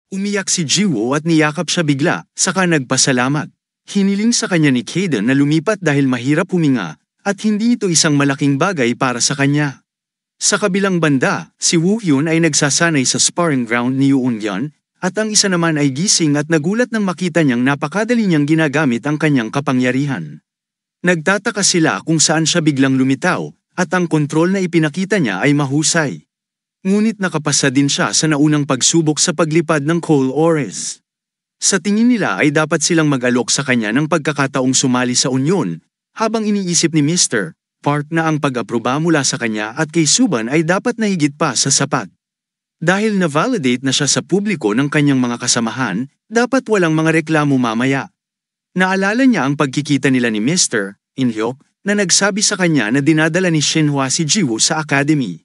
Umiyak si Jiwoo at niyakap siya bigla, saka nagpasalamat. Hiniling sa kanya ni Kaden na lumipat dahil mahirap huminga, at hindi ito isang malaking bagay para sa kanya. Sa kabilang banda, si Woo-hyun ay nagsasanay sa sparring ground ni Yoon-yeon, at ang isa naman ay gising at nagulat nang makita niyang napakadali niyang ginagamit ang kanyang kapangyarihan. Nagtataka sila kung saan siya biglang lumitaw, at ang kontrol na ipinakita niya ay mahusay. Ngunit nakapasa din siya sa naunang pagsubok sa paglipad ng Cole Ores. Sa tingin nila ay dapat silang mag-alok sa kanya ng pagkakataong sumali sa unyon, habang iniisip ni Mr. Park na ang pag-aproba mula sa kanya at kay Suban ay dapat na higit pa sa sapat. Dahil na-validate na siya sa publiko ng kanyang mga kasamahan, dapat walang mga reklamo mamaya. Naalala niya ang pagkikita nila ni Mr. In-hyuk na nagsabi sa kanya na dinadala ni Shinhwa si Jiwoo sa academy.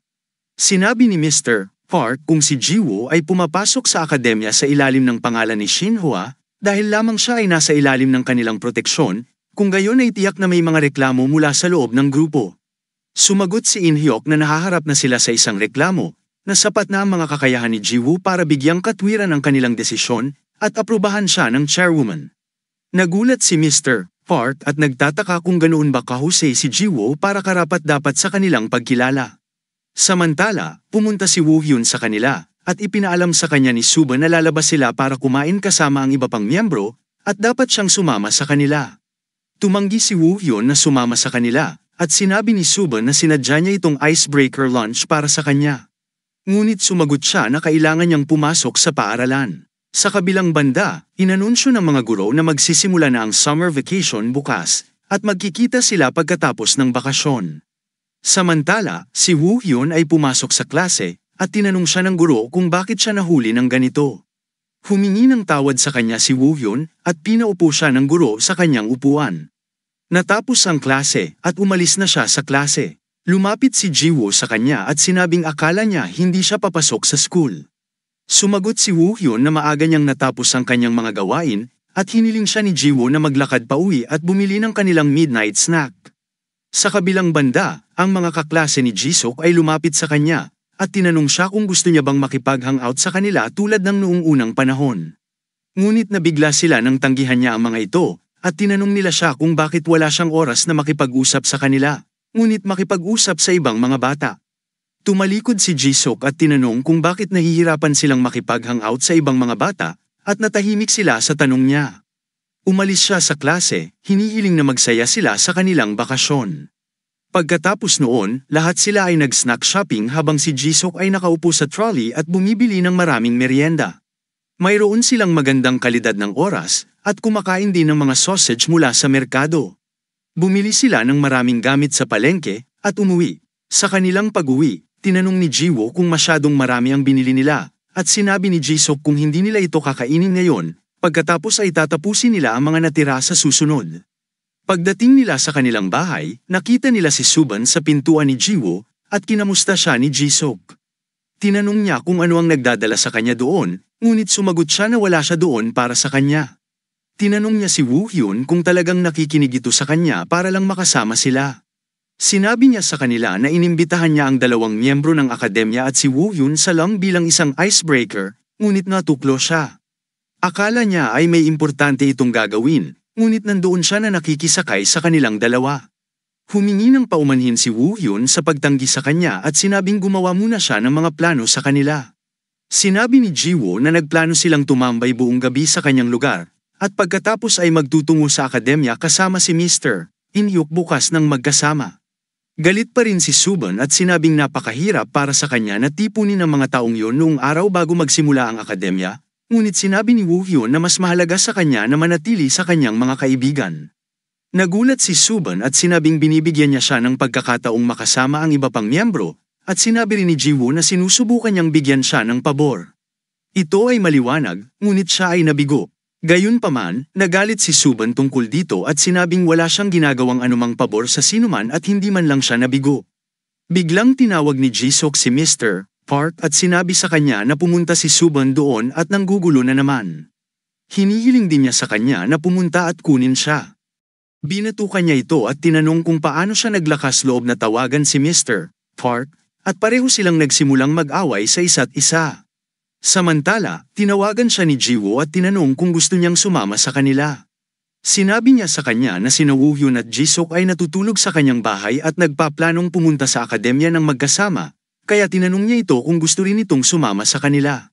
Sinabi ni Mr. Park kung si Jiwoo ay pumapasok sa akademya sa ilalim ng pangalan ni Shinhwa, dahil lamang siya ay nasa ilalim ng kanilang proteksyon, kung gayon ay tiyak na may mga reklamo mula sa loob ng grupo. Sumagot si In-hyuk na nahaharap na sila sa isang reklamo, na sapat na ang mga kakayahan ni Jiwoo para bigyang katwiran ang kanilang desisyon, at aprubahan siya ng chairwoman. Nagulat si Mr. Park at nagtataka kung ganoon ba kahusay si Jiwoo para karapat-dapat sa kanilang pagkilala. Samantala, pumunta si Woo-hyun sa kanila, at ipinaalam sa kanya ni Suban na lalabas sila para kumain kasama ang iba pang miyembro, at dapat siyang sumama sa kanila. Tumanggi si Woo-hyun na sumama sa kanila, at sinabi ni Suban na sinadya niya itong icebreaker lunch para sa kanya. Ngunit sumagot siya na kailangan niyang pumasok sa paaralan. Sa kabilang banda, inanunsyo ng mga guro na magsisimula na ang summer vacation bukas, at magkikita sila pagkatapos ng bakasyon. Samantala, si Woo-hyun ay pumasok sa klase, at tinanong siya ng guro kung bakit siya nahuli ng ganito. Humingi ng tawad sa kanya si Woo-hyun, at pinaupo siya ng guro sa kanyang upuan. Natapos ang klase, at umalis na siya sa klase. Lumapit si Jiwoo sa kanya at sinabing akala niya hindi siya papasok sa school. Sumagot si Woo-hyun na maaga niyang natapos ang kanyang mga gawain, at hiniling siya ni Jiwoo na maglakad pauwi at bumili ng kanilang midnight snack. Sa kabilang banda, ang mga kaklase ni Jisuk ay lumapit sa kanya, at tinanong siya kung gusto niya bang makipag-hangout sa kanila tulad ng noong unang panahon. Ngunit nabigla sila nang tanggihan niya ang mga ito, at tinanong nila siya kung bakit wala siyang oras na makipag-usap sa kanila, ngunit makipag-usap sa ibang mga bata. Tumalikod si Jisuk at tinanong kung bakit nahihirapan silang makipag-hangout sa ibang mga bata, at natahimik sila sa tanong niya. Umalis siya sa klase, hinihiling na magsaya sila sa kanilang bakasyon. Pagkatapos noon, lahat sila ay nag-snack shopping habang si Jisuk ay nakaupo sa trolley at bumibili ng maraming merienda. Mayroon silang magandang kalidad ng oras, at kumakain din ng mga sausage mula sa merkado. Bumili sila ng maraming gamit sa palengke, at umuwi. Sa kanilang pag-uwi, tinanong ni Jiwoo kung masyadong marami ang binili nila, at sinabi ni Jisuk kung hindi nila ito kakainin ngayon, pagkatapos ay tatapusin nila ang mga natira sa susunod. Pagdating nila sa kanilang bahay, nakita nila si Suban sa pintuan ni Jiwoo, at kinamusta siya ni Jisuk. Tinanong niya kung ano ang nagdadala sa kanya doon, ngunit sumagot siya na wala siya doon para sa kanya. Tinanong niya si Woo-hyun kung talagang nakikinig ito sa kanya para lang makasama sila. Sinabi niya sa kanila na inimbitahan niya ang dalawang miyembro ng akademya at si Woo-hyun sa lang bilang isang icebreaker, ngunit natuklo siya. Akala niya ay may importante itong gagawin, ngunit nandoon siya na nakikisakay sa kanilang dalawa. Humingi ng paumanhin si Woo-hyun sa pagtanggi sa kanya at sinabing gumawa muna siya ng mga plano sa kanila. Sinabi ni Jiwoo na nagplano silang tumambay buong gabi sa kanyang lugar, at pagkatapos ay magtutungo sa akademya kasama si Mr. In-hyuk bukas ng magkasama. Galit pa rin si Suban at sinabing napakahirap para sa kanya na tipunin ang mga taong yon noong araw bago magsimula ang akademya, ngunit sinabi ni Woo-hyun na mas mahalaga sa kanya na manatili sa kanyang mga kaibigan. Nagulat si Suban at sinabing binibigyan niya siya ng pagkakataong makasama ang iba pang miyembro, at sinabi rin ni Jiwoo na sinusubukan niyang bigyan siya ng pabor. Ito ay maliwanag, ngunit siya ay nabigo. Gayunpaman, nagalit si Suban tungkol dito at sinabing wala siyang ginagawang anumang pabor sa sinuman at hindi man lang siya nabigo. Biglang tinawag ni Jisuk si Mr. Park at sinabi sa kanya na pumunta si Suban doon at nanggugulo na naman. Hinihiling din niya sa kanya na pumunta at kunin siya. Binatukan niya ito at tinanong kung paano siya naglakas loob na tawagan si Mr. Park, at pareho silang nagsimulang mag-away sa isa't isa. Samantala, tinawagan siya ni Jiwoo at tinanong kung gusto niyang sumama sa kanila. Sinabi niya sa kanya na sina Woohyun at Jisuk ay natutulog sa kanyang bahay at nagpaplanong pumunta sa akademya ng magkasama, kaya tinanong niya ito kung gusto rin itong sumama sa kanila.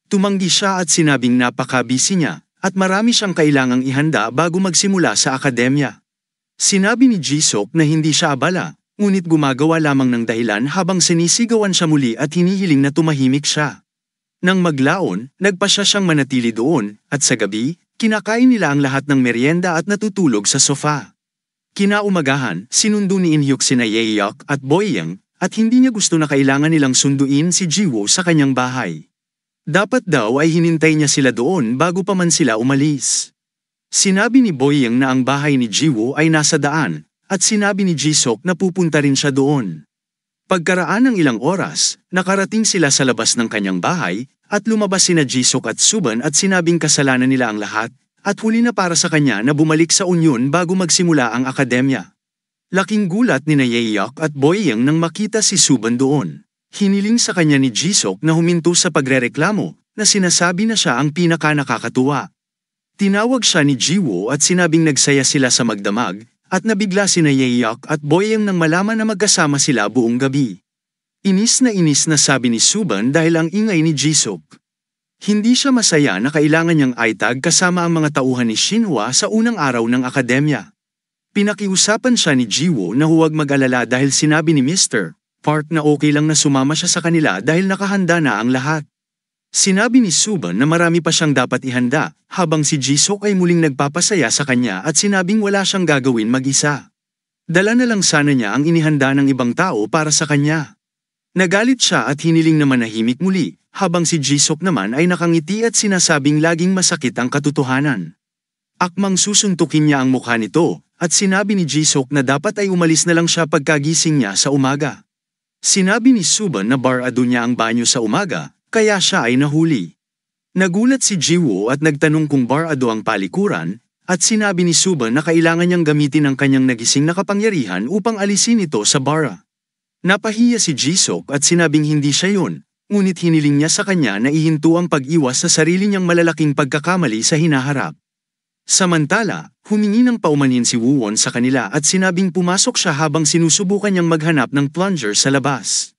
Tumanggi siya at sinabing napaka-busy niya, at marami siyang kailangang ihanda bago magsimula sa akademya. Sinabi ni Jisuk na hindi siya abala, ngunit gumagawa lamang ng dahilan habang sinisigawan siya muli at hinihiling na tumahimik siya. Nang maglaon, nagpasya siyang manatili doon, at sa gabi, kinakain nila ang lahat ng merienda at natutulog sa sofa. Kinaumagahan, sinundo ni In-hyuk sina Yeok at Boyoung, at hindi niya gusto na kailangan nilang sunduin si Jiwoo sa kanyang bahay. Dapat daw ay hinintay niya sila doon bago pa man sila umalis. Sinabi ni Boyoung na ang bahay ni Jiwoo ay nasa daan, at sinabi ni Jisuk na pupunta rin siya doon. Pagkaraan ng ilang oras, nakarating sila sa labas ng kanyang bahay, at lumabas sina Jisuk at Suban at sinabing kasalanan nila ang lahat, at huli na para sa kanya na bumalik sa Union bago magsimula ang akademya. Laking gulat ni Yeok at Boyoung nang makita si Suban doon. Hiniling sa kanya ni Jisuk na huminto sa pagrereklamo, na sinasabi na siya ang pinaka-nakakatuwa. Tinawag siya ni Jiwoo at sinabing nagsaya sila sa magdamag, at nabigla sina Yeok at Boyoung nang malaman na magkasama sila buong gabi. Inis na sabi ni Suban dahil ang ingay ni Jisuk. Hindi siya masaya na kailangan niyang aitag kasama ang mga tauhan ni Shinhwa sa unang araw ng akademya. Pinakiusapan siya ni Jiwoo na huwag mag-alala dahil sinabi ni Mr. Park na okay lang na sumama siya sa kanila dahil nakahanda na ang lahat. Sinabi ni Suban na marami pa siyang dapat ihanda, habang si Jisuk ay muling nagpapasaya sa kanya at sinabing wala siyang gagawin mag-isa. Dala na lang sana niya ang inihanda ng ibang tao para sa kanya. Nagalit siya at hiniling na manahimik muli, habang si Jisuk naman ay nakangiti at sinasabing laging masakit ang katotohanan. Akmang susuntukin niya ang mukha nito, at sinabi ni Jisuk na dapat ay umalis na lang siya pagkagising niya sa umaga. Sinabi ni Suban na barado niya ang banyo sa umaga, kaya siya ay nahuli. Nagulat si Jiwoo at nagtanong kung barado ang palikuran, at sinabi ni Suban na kailangan niyang gamitin ang kanyang nagising na kapangyarihan upang alisin ito sa bara. Napahiya si Jisuk at sinabing hindi siya yun, ngunit hiniling niya sa kanya na ihinto ang pag-iwas sa sarili niyang malalaking pagkakamali sa hinaharap. Samantala, humingi ng paumanhin si Woowon sa kanila at sinabing pumasok siya habang sinusubukan niyang maghanap ng plunger sa labas.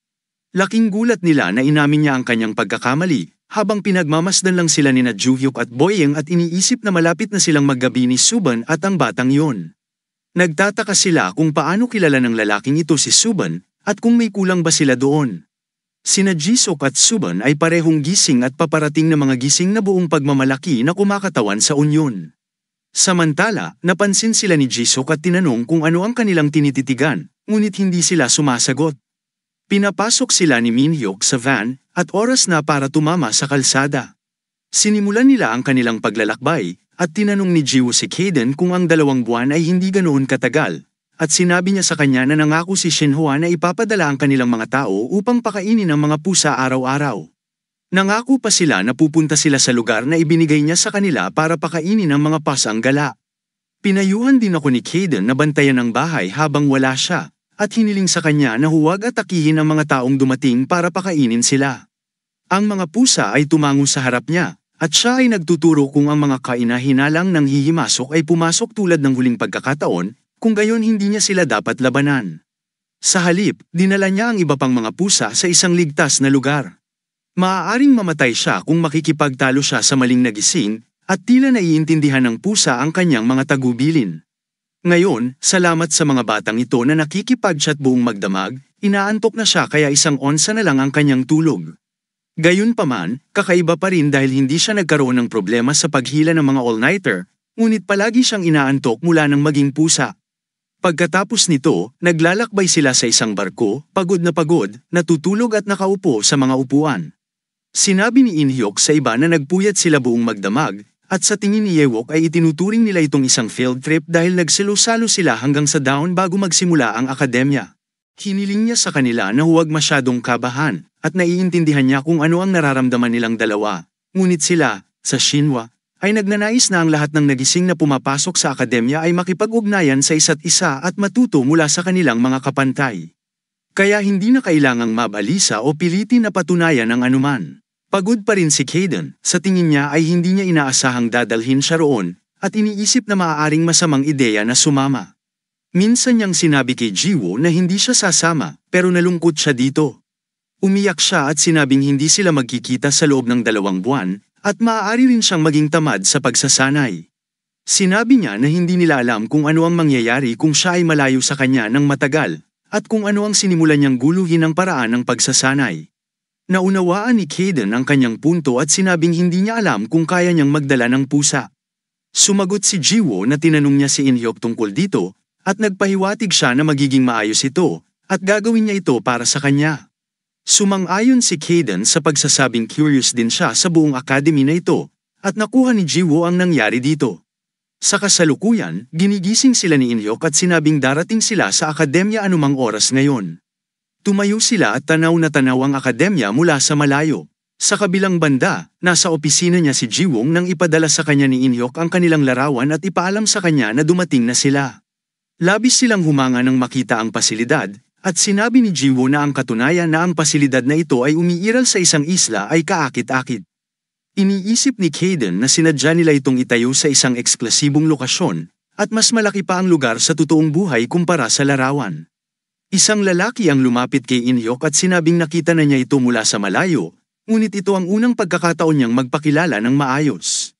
Laking gulat nila na inamin niya ang kanyang pagkakamali, habang pinagmamasdan lang sila nina Juhyuk at Boyoung at iniisip na malapit na silang maggabi ni Suban at ang batang yon. Nagtataka sila kung paano kilala ng lalaking ito si Suban, at kung may kulang ba sila doon. Sina Jisuk at Suban ay parehong gising at paparating na mga gising na buong pagmamalaki na kumakatawan sa Union. Samantala, napansin sila ni Jisuk at tinanong kung ano ang kanilang tinititigan, ngunit hindi sila sumasagot. Pinapasok sila ni Min-hyuk sa van, at oras na para tumama sa kalsada. Sinimulan nila ang kanilang paglalakbay, at tinanong ni Jiwoo si Kaden kung ang 2 buwan ay hindi ganoon katagal, at sinabi niya sa kanya na nangako si Shinhwa na ipapadala ang kanilang mga tao upang pakainin ang mga pusa araw-araw. Nangako pa sila na pupunta sila sa lugar na ibinigay niya sa kanila para pakainin ang mga pasang gala. Pinayuhan din ako ni Kaden na bantayan ang bahay habang wala siya, at hiniling sa kanya na huwag atakihin ang mga taong dumating para pakainin sila. Ang mga pusa ay tumango sa harap niya, at siya ay nagtuturo kung ang mga kaina-hinalang nang hihimasok ay pumasok tulad ng huling pagkakataon, kung gayon hindi niya sila dapat labanan. Sa halip, dinala niya ang iba pang mga pusa sa isang ligtas na lugar. Maaaring mamatay siya kung makikipagtalo siya sa maling nagising, at tila naiintindihan ng pusa ang kanyang mga tagubilin. Ngayon, salamat sa mga batang ito na nakikipag-chat buong magdamag, inaantok na siya kaya 1 onsa na lang ang kanyang tulog. Gayunpaman, kakaiba pa rin dahil hindi siya nagkaroon ng problema sa paghila ng mga all-nighter, ngunit palagi siyang inaantok mula ng maging pusa. Pagkatapos nito, naglalakbay sila sa isang barko, pagod, natutulog at nakaupo sa mga upuan. Sinabi ni In-hyuk sa iba na nagpuyat sila buong magdamag, at sa tingin ni Yeok ay itinuturing nila itong isang field trip dahil nagsalo-salo sila hanggang sa dawn bago magsimula ang akademya. Hiniling niya sa kanila na huwag masyadong kabahan, at naiintindihan niya kung ano ang nararamdaman nilang dalawa. Ngunit sila, sa Shinhwa, ay nagnanais na ang lahat ng nagising na pumapasok sa akademya ay makipag-ugnayan sa isa't isa at matuto mula sa kanilang mga kapantay. Kaya hindi na kailangang mabalisa o pilitin na patunayan ang anuman. Pagod pa rin si Kaden, sa tingin niya ay hindi niya inaasahang dadalhin siya roon, at iniisip na maaaring masamang ideya na sumama. Minsan niyang sinabi kay Jiwoo na hindi siya sasama, pero nalungkot siya dito. Umiyak siya at sinabing hindi sila magkikita sa loob ng 2 buwan, at maaari rin siyang maging tamad sa pagsasanay. Sinabi niya na hindi nila alam kung ano ang mangyayari kung siya ay malayo sa kanya ng matagal, at kung ano ang sinimulan niyang guluhin ang paraan ng pagsasanay. Naunawaan ni Kaden ang kanyang punto at sinabing hindi niya alam kung kaya niyang magdala ng pusa. Sumagot si Jiwoo na tinanong niya si In-hyuk tungkol dito, at nagpahiwatig siya na magiging maayos ito, at gagawin niya ito para sa kanya. Sumang-ayon si Kaden sa pagsasabing curious din siya sa buong academy na ito, at nakuha ni Jiwoo ang nangyari dito. Sa kasalukuyan, ginigising sila ni In-hyuk at sinabing darating sila sa akademya anumang oras ngayon. Tumayo sila at tanaw na tanaw ang akademya mula sa malayo. Sa kabilang banda, nasa opisina niya si Jiwoo nang ipadala sa kanya ni In-hyuk ang kanilang larawan at ipaalam sa kanya na dumating na sila. Labis silang humanga nang makita ang pasilidad, at sinabi ni Jiwoo na ang katunayan na ang pasilidad na ito ay umiiral sa isang isla ay kaakit-akit. Iniisip ni Kaden na sinadya nila itong itayo sa isang eksklusibong lokasyon, at mas malaki pa ang lugar sa totoong buhay kumpara sa larawan. Isang lalaki ang lumapit kay In-hyuk at sinabing nakita na niya ito mula sa malayo, ngunit ito ang unang pagkakataon niyang magpakilala ng maayos.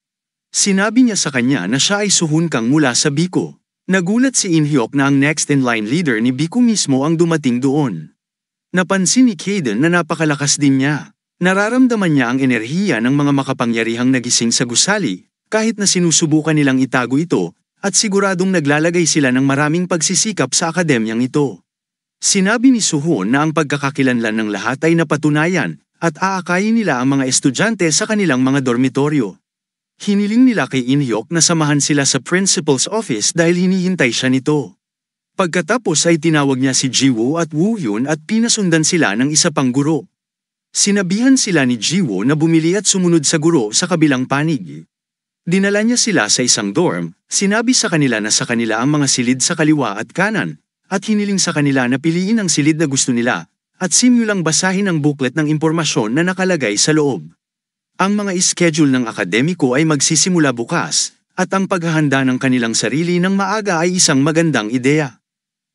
Sinabi niya sa kanya na siya ay Suhun Kang mula sa Biko. Nagulat si In-hyuk na ang next-in-line leader ni Biko mismo ang dumating doon. Napansin ni Kaden na napakalakas din niya. Nararamdaman niya ang enerhiya ng mga makapangyarihang nagising sa gusali, kahit na sinusubukan nilang itago ito, at siguradong naglalagay sila ng maraming pagsisikap sa akademyang ito. Sinabi ni Suhun na ang pagkakakilanlan ng lahat ay napatunayan, at aakayin nila ang mga estudyante sa kanilang mga dormitoryo. Hiniling nila kay In-hyuk na samahan sila sa principal's office dahil hinihintay siya nito. Pagkatapos ay tinawag niya si Jiwoo at Woo-hyun at pinasundan sila ng isa pang guro. Sinabihan sila ni Jiwoo na bumili at sumunod sa guro sa kabilang panig. Dinala niya sila sa isang dorm, sinabi sa kanila na sa kanila ang mga silid sa kaliwa at kanan, at hiniling sa kanila na piliin ang silid na gusto nila, at simulang basahin ang booklet ng impormasyon na nakalagay sa loob. Ang mga schedule ng akademiko ay magsisimula bukas, at ang paghahanda ng kanilang sarili ng maaga ay isang magandang ideya.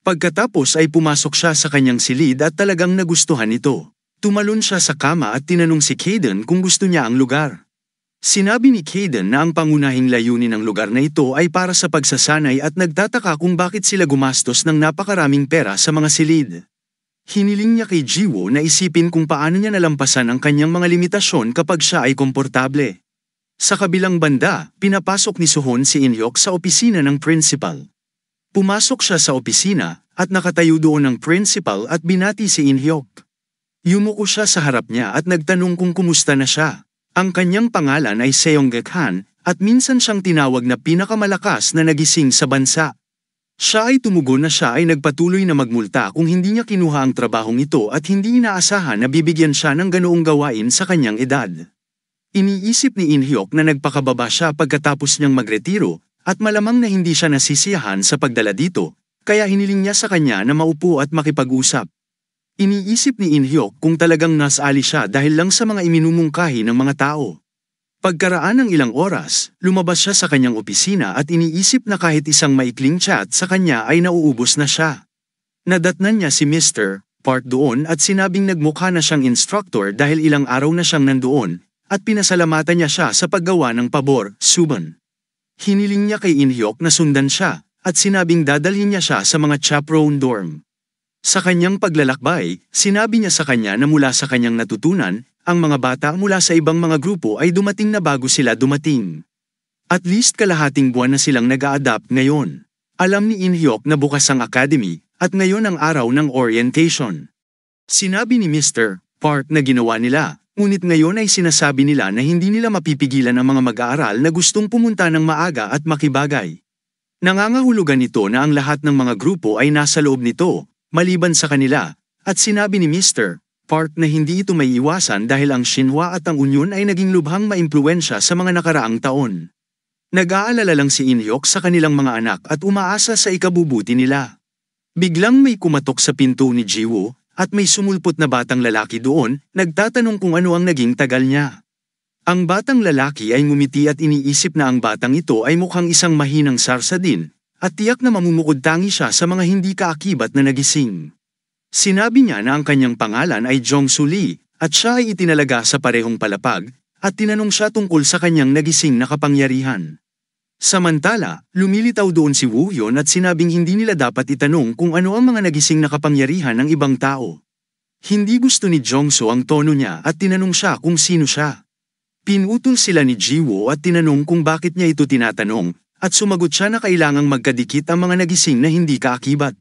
Pagkatapos ay pumasok siya sa kanyang silid at talagang nagustuhan ito. Tumalon siya sa kama at tinanong si Kaden kung gusto niya ang lugar. Sinabi ni Kaden na ang pangunahing layunin ng lugar na ito ay para sa pagsasanay at nagtataka kung bakit sila gumastos ng napakaraming pera sa mga silid. Hiniling niya kay Jiwoo na isipin kung paano niya nalampasan ang kanyang mga limitasyon kapag siya ay komportable. Sa kabilang banda, pinapasok ni Suhun si In-hyuk sa opisina ng principal. Pumasok siya sa opisina at nakatayo doon ang principal at binati si In-hyuk. Yumuko siya sa harap niya at nagtanong kung kumusta na siya. Ang kanyang pangalan ay Seong-gek-han, at minsan siyang tinawag na pinakamalakas na nagising sa bansa. Siya ay tumugon na siya ay nagpatuloy na magmulta kung hindi niya kinuha ang trabahong ito at hindi inaasahan na bibigyan siya ng ganoong gawain sa kanyang edad. Iniisip ni In-hyuk na nagpakababa siya pagkatapos niyang magretiro, at malamang na hindi siya nasisiyahan sa pagdala dito, kaya hiniling niya sa kanya na maupo at makipag-usap. Iniisip ni In-hyuk kung talagang nasali siya dahil lang sa mga iminumungkahi ng mga tao. Pagkaraan ng ilang oras, lumabas siya sa kanyang opisina at iniisip na kahit isang maikling chat sa kanya ay nauubos na siya. Nadatnan niya si Mr. Park doon at sinabing nagmukha na siyang instructor dahil ilang araw na siyang nandoon, at pinasalamatan niya siya sa paggawa ng pabor, Suban. Hiniling niya kay In-hyuk na sundan siya, at sinabing dadalhin niya siya sa mga chaperone dorm. Sa kanyang paglalakbay, sinabi niya sa kanya na mula sa kanyang natutunan, ang mga bata mula sa ibang mga grupo ay dumating na bago sila dumating. At least kalahating buwan na silang nag-a-adapt ngayon. Alam ni In-hyuk na bukas ang academy, at ngayon ang araw ng orientation. Sinabi ni Mr. Park na ginawa nila, ngunit ngayon ay sinasabi nila na hindi nila mapipigilan ang mga mag-aaral na gustong pumunta ng maaga at makibagay. Nangangahulugan ito na ang lahat ng mga grupo ay nasa loob nito, maliban sa kanila, at sinabi ni Mr. Park na hindi ito may iwasan dahil ang Shinhwa at ang Union ay naging lubhang maimpluwensya sa mga nakaraang taon. Nag-aalala lang si In-hyuk sa kanilang mga anak at umaasa sa ikabubuti nila. Biglang may kumatok sa pinto ni Jiwoo, at may sumulpot na batang lalaki doon, nagtatanong kung ano ang naging tagal niya. Ang batang lalaki ay ngumiti at iniisip na ang batang ito ay mukhang isang mahinang sarsa din, at tiyak na mamumukod-tangi siya sa mga hindi kaakibat na nagising. Sinabi niya na ang kanyang pangalan ay Jong-soo Lee, at siya ay itinalaga sa parehong palapag, at tinanong siya tungkol sa kanyang nagising na kapangyarihan. Samantala, lumilitaw doon si Woo Hyun at sinabing hindi nila dapat itanong kung ano ang mga nagising na kapangyarihan ng ibang tao. Hindi gusto ni Jong-soo ang tono niya at tinanong siya kung sino siya. Pinutol sila ni Ji-woo at tinanong kung bakit niya ito tinatanong, at sumagot siya na kailangang magkadikit ang mga nagising na hindi kaakibat.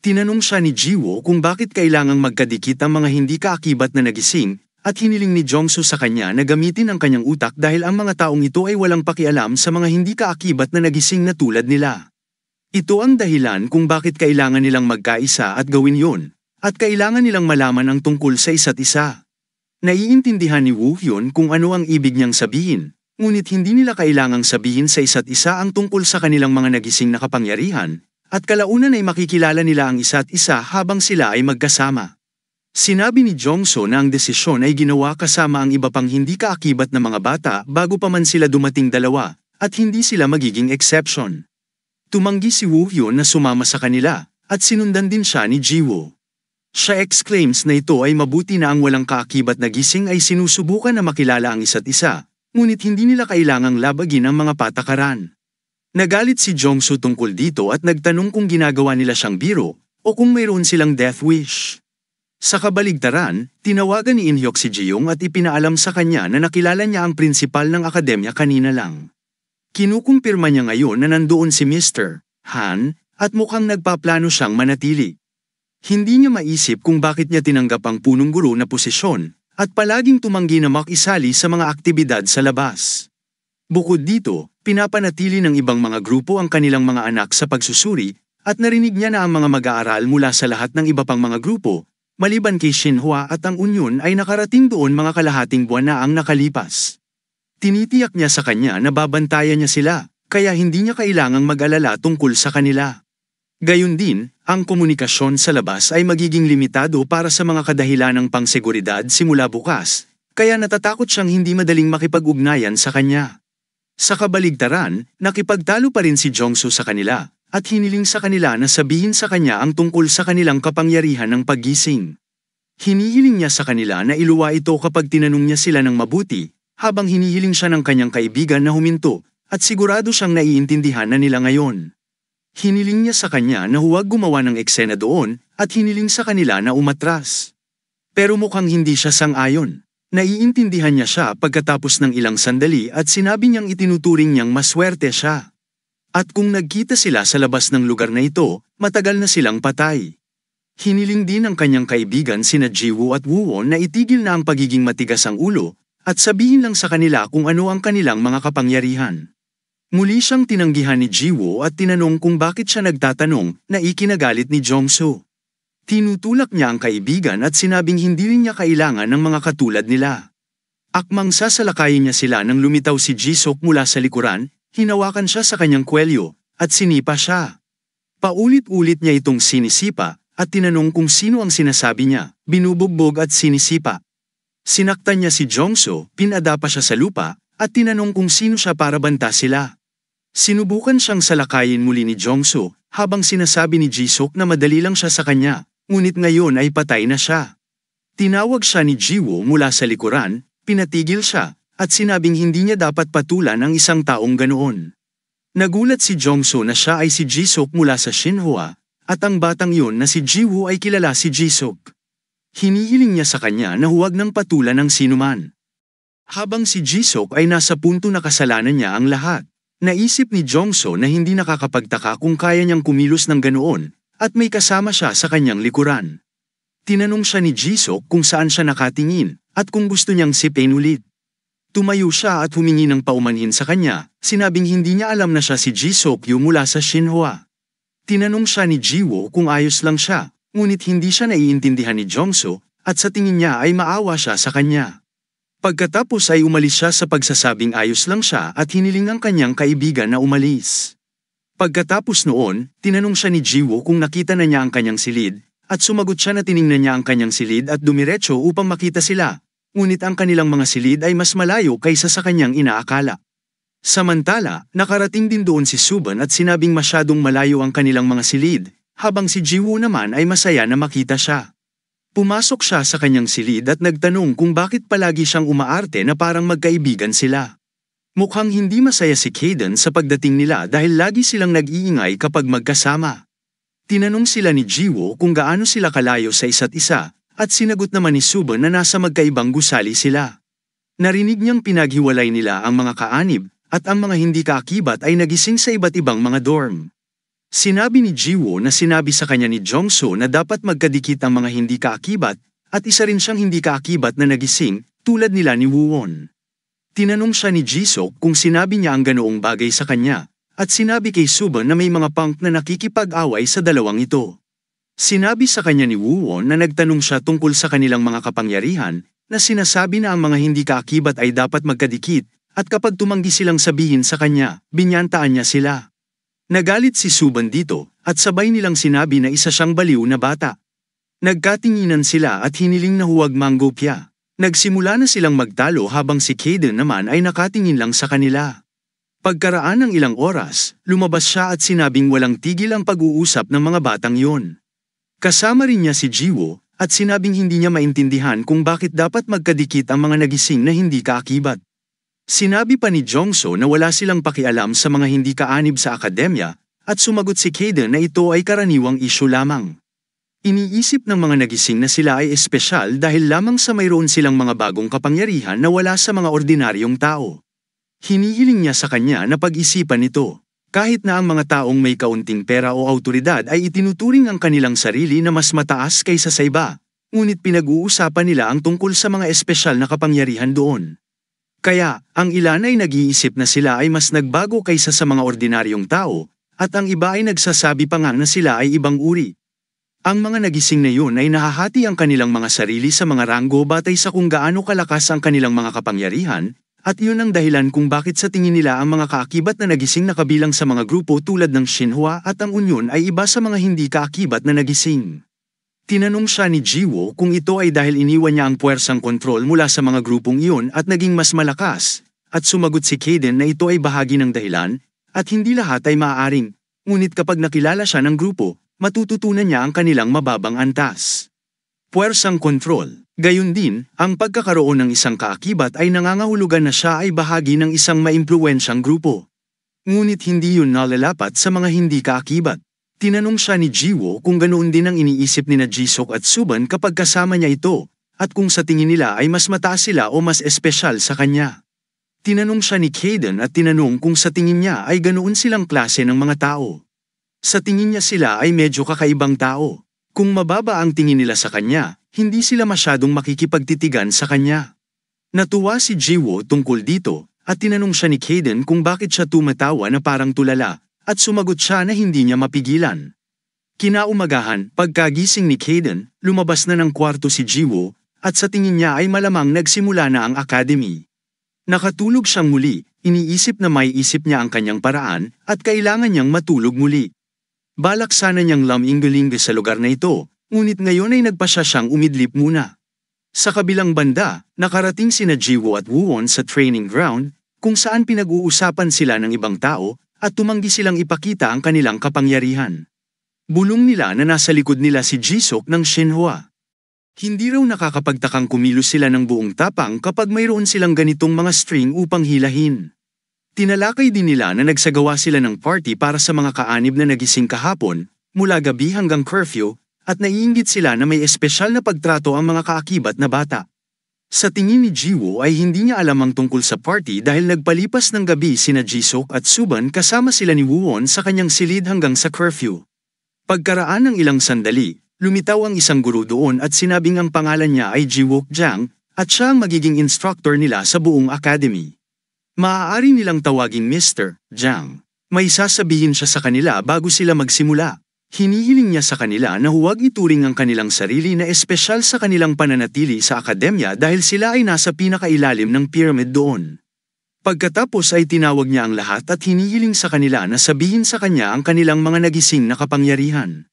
Tinanong siya ni Ji-woo kung bakit kailangang magkadikit ang mga hindi kaakibat na nagising, at hiniling ni Jong-soo sa kanya na gamitin ang kanyang utak dahil ang mga taong ito ay walang pakialam sa mga hindi kaakibat na nagising na tulad nila. Ito ang dahilan kung bakit kailangan nilang magkaisa at gawin yon, at kailangan nilang malaman ang tungkol sa isa't isa. Naiintindihan ni Woo Hyun kung ano ang ibig niyang sabihin, ngunit hindi nila kailangang sabihin sa isa't isa ang tungkol sa kanilang mga nagising na kapangyarihan, at kalaunan ay makikilala nila ang isa't isa habang sila ay magkasama. Sinabi ni Jong-soo na ang desisyon ay ginawa kasama ang iba pang hindi kaakibat na mga bata bago pa man sila dumating dalawa, at hindi sila magiging exception. Tumanggi si Woo Hyun na sumama sa kanila, at sinundan din siya ni Ji-woo. Siya exclaims na ito ay mabuti na ang walang kaakibat na gising ay sinusubukan na makilala ang isa't isa, ngunit hindi nila kailangang labagin ang mga patakaran. Nagalit si Jong-soo tungkol dito at nagtanong kung ginagawa nila siyang biro, o kung mayroon silang death wish. Sa kabaligtaran, tinawagan ni In-hyuk si Ji-young at ipinaalam sa kanya na nakilala niya ang prinsipal ng akademya kanina lang. Kinukumpirma niya ngayon na nandoon si Mr. Han, at mukhang nagpaplano siyang manatili. Hindi niya maisip kung bakit niya tinanggap ang punong guro na posisyon, at palaging tumanggi na makisali sa mga aktibidad sa labas. Bukod dito, pinapanatili ng ibang mga grupo ang kanilang mga anak sa pagsusuri, at narinig niya na ang mga mag-aaral mula sa lahat ng iba pang mga grupo, maliban kay Shinhwa at ang Union ay nakarating doon mga kalahating buwan na ang nakalipas. Tinitiyak niya sa kanya na babantayan niya sila, kaya hindi niya kailangang mag-alala tungkol sa kanila. Gayun din, ang komunikasyon sa labas ay magiging limitado para sa mga kadahilanang pangseguridad simula bukas, kaya natatakot siyang hindi madaling makipag-ugnayan sa kanya. Sa kabaligtaran, nakipagtalo pa rin si Jong-soo sa kanila, at hiniling sa kanila na sabihin sa kanya ang tungkol sa kanilang kapangyarihan ng paggising. Hinihiling niya sa kanila na iluwa ito kapag tinanong niya sila ng mabuti, habang hinihiling siya ng kanyang kaibigan na huminto, at sigurado siyang naiintindihan na nila ngayon. Hiniling niya sa kanya na huwag gumawa ng eksena doon, at hiniling sa kanila na umatras. Pero mukhang hindi siya sang-ayon. Naiintindihan niya siya pagkatapos ng ilang sandali at sinabi niyang itinuturing niyang maswerte siya. At kung nagkita sila sa labas ng lugar na ito, matagal na silang patay. Hiniling din ng kanyang kaibigan sina Ji-woo at Woo-won na itigil na ang pagiging matigas ang ulo, at sabihin lang sa kanila kung ano ang kanilang mga kapangyarihan. Muli siyang tinanggihan ni Ji-woo at tinanong kung bakit siya nagtatanong na ikinagalit ni Jong-soo. Tinutulak niya ang kaibigan at sinabing hindi rin niya kailangan ng mga katulad nila. Akmang sasalakayin niya sila nang lumitaw si Ji-sok mula sa likuran, hinawakan siya sa kanyang kwelyo, at sinipa siya. Paulit-ulit niya itong sinisipa, at tinanong kung sino ang sinasabi niya, binubugbog at sinisipa. Sinaktan niya si Jong-soo, pinadapa siya sa lupa, at tinanong kung sino siya para banta sila. Sinubukan siyang salakayin muli ni Jong-soo, habang sinasabi ni Ji-sok na madali lang siya sa kanya, ngunit ngayon ay patay na siya. Tinawag siya ni Ji-woo mula sa likuran, pinatigil siya, at sinabing hindi niya dapat patulan ang isang taong ganoon. Nagulat si Jong-soo na siya ay si Ji-sok mula sa Shinhwa, at ang batang yun na si Ji-woo ay kilala si Ji-sok. Hinihiling niya sa kanya na huwag nang patulan ng sinuman. Habang si Ji-sok ay nasa punto na kasalanan niya ang lahat, naisip ni Jong-soo na hindi nakakapagtaka kung kaya niyang kumilos ng ganoon, at may kasama siya sa kanyang likuran. Tinanong siya ni Ji-sok kung saan siya nakatingin, at kung gusto niyang sipin ulit. Tumayo siya at humingi ng paumanhin sa kanya, sinabing hindi niya alam na siya si Ji-sokyu mula sa Shinhwa. Tinanong siya ni Ji-woo kung ayos lang siya, ngunit hindi siya naiintindihan ni Jong-soo, at sa tingin niya ay maawa siya sa kanya. Pagkatapos ay umalis siya sa pagsasabing ayos lang siya at hiniling ang kanyang kaibigan na umalis. Pagkatapos noon, tinanong siya ni Ji-woo kung nakita na niya ang kanyang silid, at sumagot siya na tiningnan niya ang kanyang silid at dumiretso upang makita sila, ngunit ang kanilang mga silid ay mas malayo kaysa sa kanyang inaakala. Samantala, nakarating din doon si Suban at sinabing masyadong malayo ang kanilang mga silid, habang si Jiwoo naman ay masaya na makita siya. Pumasok siya sa kanyang silid at nagtanong kung bakit palagi siyang umaarte na parang magkaibigan sila. Mukhang hindi masaya si Kaden sa pagdating nila dahil lagi silang nag-iingay kapag magkasama. Tinanong sila ni Jiwoo kung gaano sila kalayo sa isa't isa, at sinagot naman ni Suban na nasa magkaibang gusali sila. Narinig niyang pinaghiwalay nila ang mga kaanib, at ang mga hindi kaakibat ay nagising sa iba't ibang mga dorm. Sinabi ni Jiwoo na sinabi sa kanya ni Jongso na dapat magkadikit ang mga hindi kaakibat, at isa rin siyang hindi kaakibat na nagising, tulad nila ni Woowon. Tinanong siya ni Jisoo kung sinabi niya ang ganoong bagay sa kanya, at sinabi kay Suban na may mga punk na nakikipag-away sa dalawang ito. Sinabi sa kanya ni Woowon na nagtanong siya tungkol sa kanilang mga kapangyarihan, na sinasabi na ang mga hindi kaakibat ay dapat magkadikit, at kapag tumanggi silang sabihin sa kanya, binyantaan niya sila. Nagalit si Suban dito, at sabay nilang sinabi na isa siyang baliw na bata. Nagkatinginan sila at hiniling na huwag manggopya. Nagsimula na silang magtalo habang si Kaden naman ay nakatingin lang sa kanila. Pagkaraan ng ilang oras, lumabas siya at sinabing walang tigil ang pag-uusap ng mga batang yon. Kasama rin niya si Jiwoo, at sinabing hindi niya maintindihan kung bakit dapat magkadikit ang mga nagising na hindi kaakibat. Sinabi pa ni Jongso na wala silang pakialam sa mga hindi kaanib sa akademya, at sumagot si Kaden na ito ay karaniwang isyu lamang. Iniisip ng mga nagising na sila ay espesyal dahil lamang sa mayroon silang mga bagong kapangyarihan na wala sa mga ordinaryong tao. Hinihiling niya sa kanya na pag-isipan ito, kahit na ang mga taong may kaunting pera o autoridad ay itinuturing ang kanilang sarili na mas mataas kaysa sa iba, ngunit pinag-uusapan nila ang tungkol sa mga espesyal na kapangyarihan doon. Kaya, ang ilan ay nag-iisip na sila ay mas nagbago kaysa sa mga ordinaryong tao, at ang iba ay nagsasabi pa nga na sila ay ibang uri. Ang mga nagising na yun ay nahahati ang kanilang mga sarili sa mga ranggo batay sa kung gaano kalakas ang kanilang mga kapangyarihan, at yun ang dahilan kung bakit sa tingin nila ang mga kaakibat na nagising na kabilang sa mga grupo tulad ng Shinhwa at ang Union ay iba sa mga hindi kaakibat na nagising. Tinanong siya ni Jiwoo kung ito ay dahil iniwan niya ang puwersang kontrol mula sa mga grupong iyon at naging mas malakas, at sumagot si Kaden na ito ay bahagi ng dahilan, at hindi lahat ay maaaring, ngunit kapag nakilala siya ng grupo, matututunan niya ang kanilang mababang antas. Puwersang kontrol. Gayun din, ang pagkakaroon ng isang kaakibat ay nangangahulugan na siya ay bahagi ng isang maimpluwensyang grupo. Ngunit hindi yun nalalapat sa mga hindi kaakibat. Tinanong siya ni Jiwoo kung ganoon din ang iniisip ni Jisoo at Suban kapag kasama niya ito, at kung sa tingin nila ay mas mataas sila o mas espesyal sa kanya. Tinanong siya ni Kaden at tinanong kung sa tingin niya ay ganoon silang klase ng mga tao. Sa tingin niya sila ay medyo kakaibang tao. Kung mababa ang tingin nila sa kanya, hindi sila masyadong makikipagtitigan sa kanya. Natuwa si Jiwoo tungkol dito, at tinanong siya ni Kaden kung bakit siya tumatawa na parang tulala, at sumagot siya na hindi niya mapigilan. Kinaumagahan, pagkagising ni Kaden, lumabas na ng kwarto si Jiwoo, at sa tingin niya ay malamang nagsimula na ang academy. Nakatulog siyang muli, iniisip na may isip niya ang kanyang paraan, at kailangan niyang matulog muli. Balak sana niyang laminggaling sa lugar na ito, ngunit ngayon ay nagpasya siyang umidlip muna. Sa kabilang banda, nakarating sina Jiwoo at Woowon sa training ground, kung saan pinag-uusapan sila ng ibang tao, at tumanggi silang ipakita ang kanilang kapangyarihan. Bulong nila na nasa likod nila si Jisoo ng Shinhwa. Hindi raw nakakapagtakang kumilos sila ng buong tapang kapag mayroon silang ganitong mga string upang hilahin. Tinalakay din nila na nagsagawa sila ng party para sa mga kaanib na nagising kahapon, mula gabi hanggang curfew, at naiinggit sila na may espesyal na pagtrato ang mga kaakibat na bata. Sa tingin ni Jiwoo ay hindi niya alam ang tungkol sa party dahil nagpalipas ng gabi sina Jisoo at Suban kasama sila ni Woowon sa kanyang silid hanggang sa curfew. Pagkaraan ng ilang sandali, lumitaw ang isang guro doon at sinabing ang pangalan niya ay Jiwook Jang, at siya ang magiging instructor nila sa buong academy. Maaari nilang tawaging Mr. Jang. May sasabihin siya sa kanila bago sila magsimula. Hinihiling niya sa kanila na huwag ituring ang kanilang sarili na espesyal sa kanilang pananatili sa akademya dahil sila ay nasa pinakailalim ng pyramid doon. Pagkatapos ay tinawag niya ang lahat at hinihiling sa kanila na sabihin sa kanya ang kanilang mga nagising na kapangyarihan.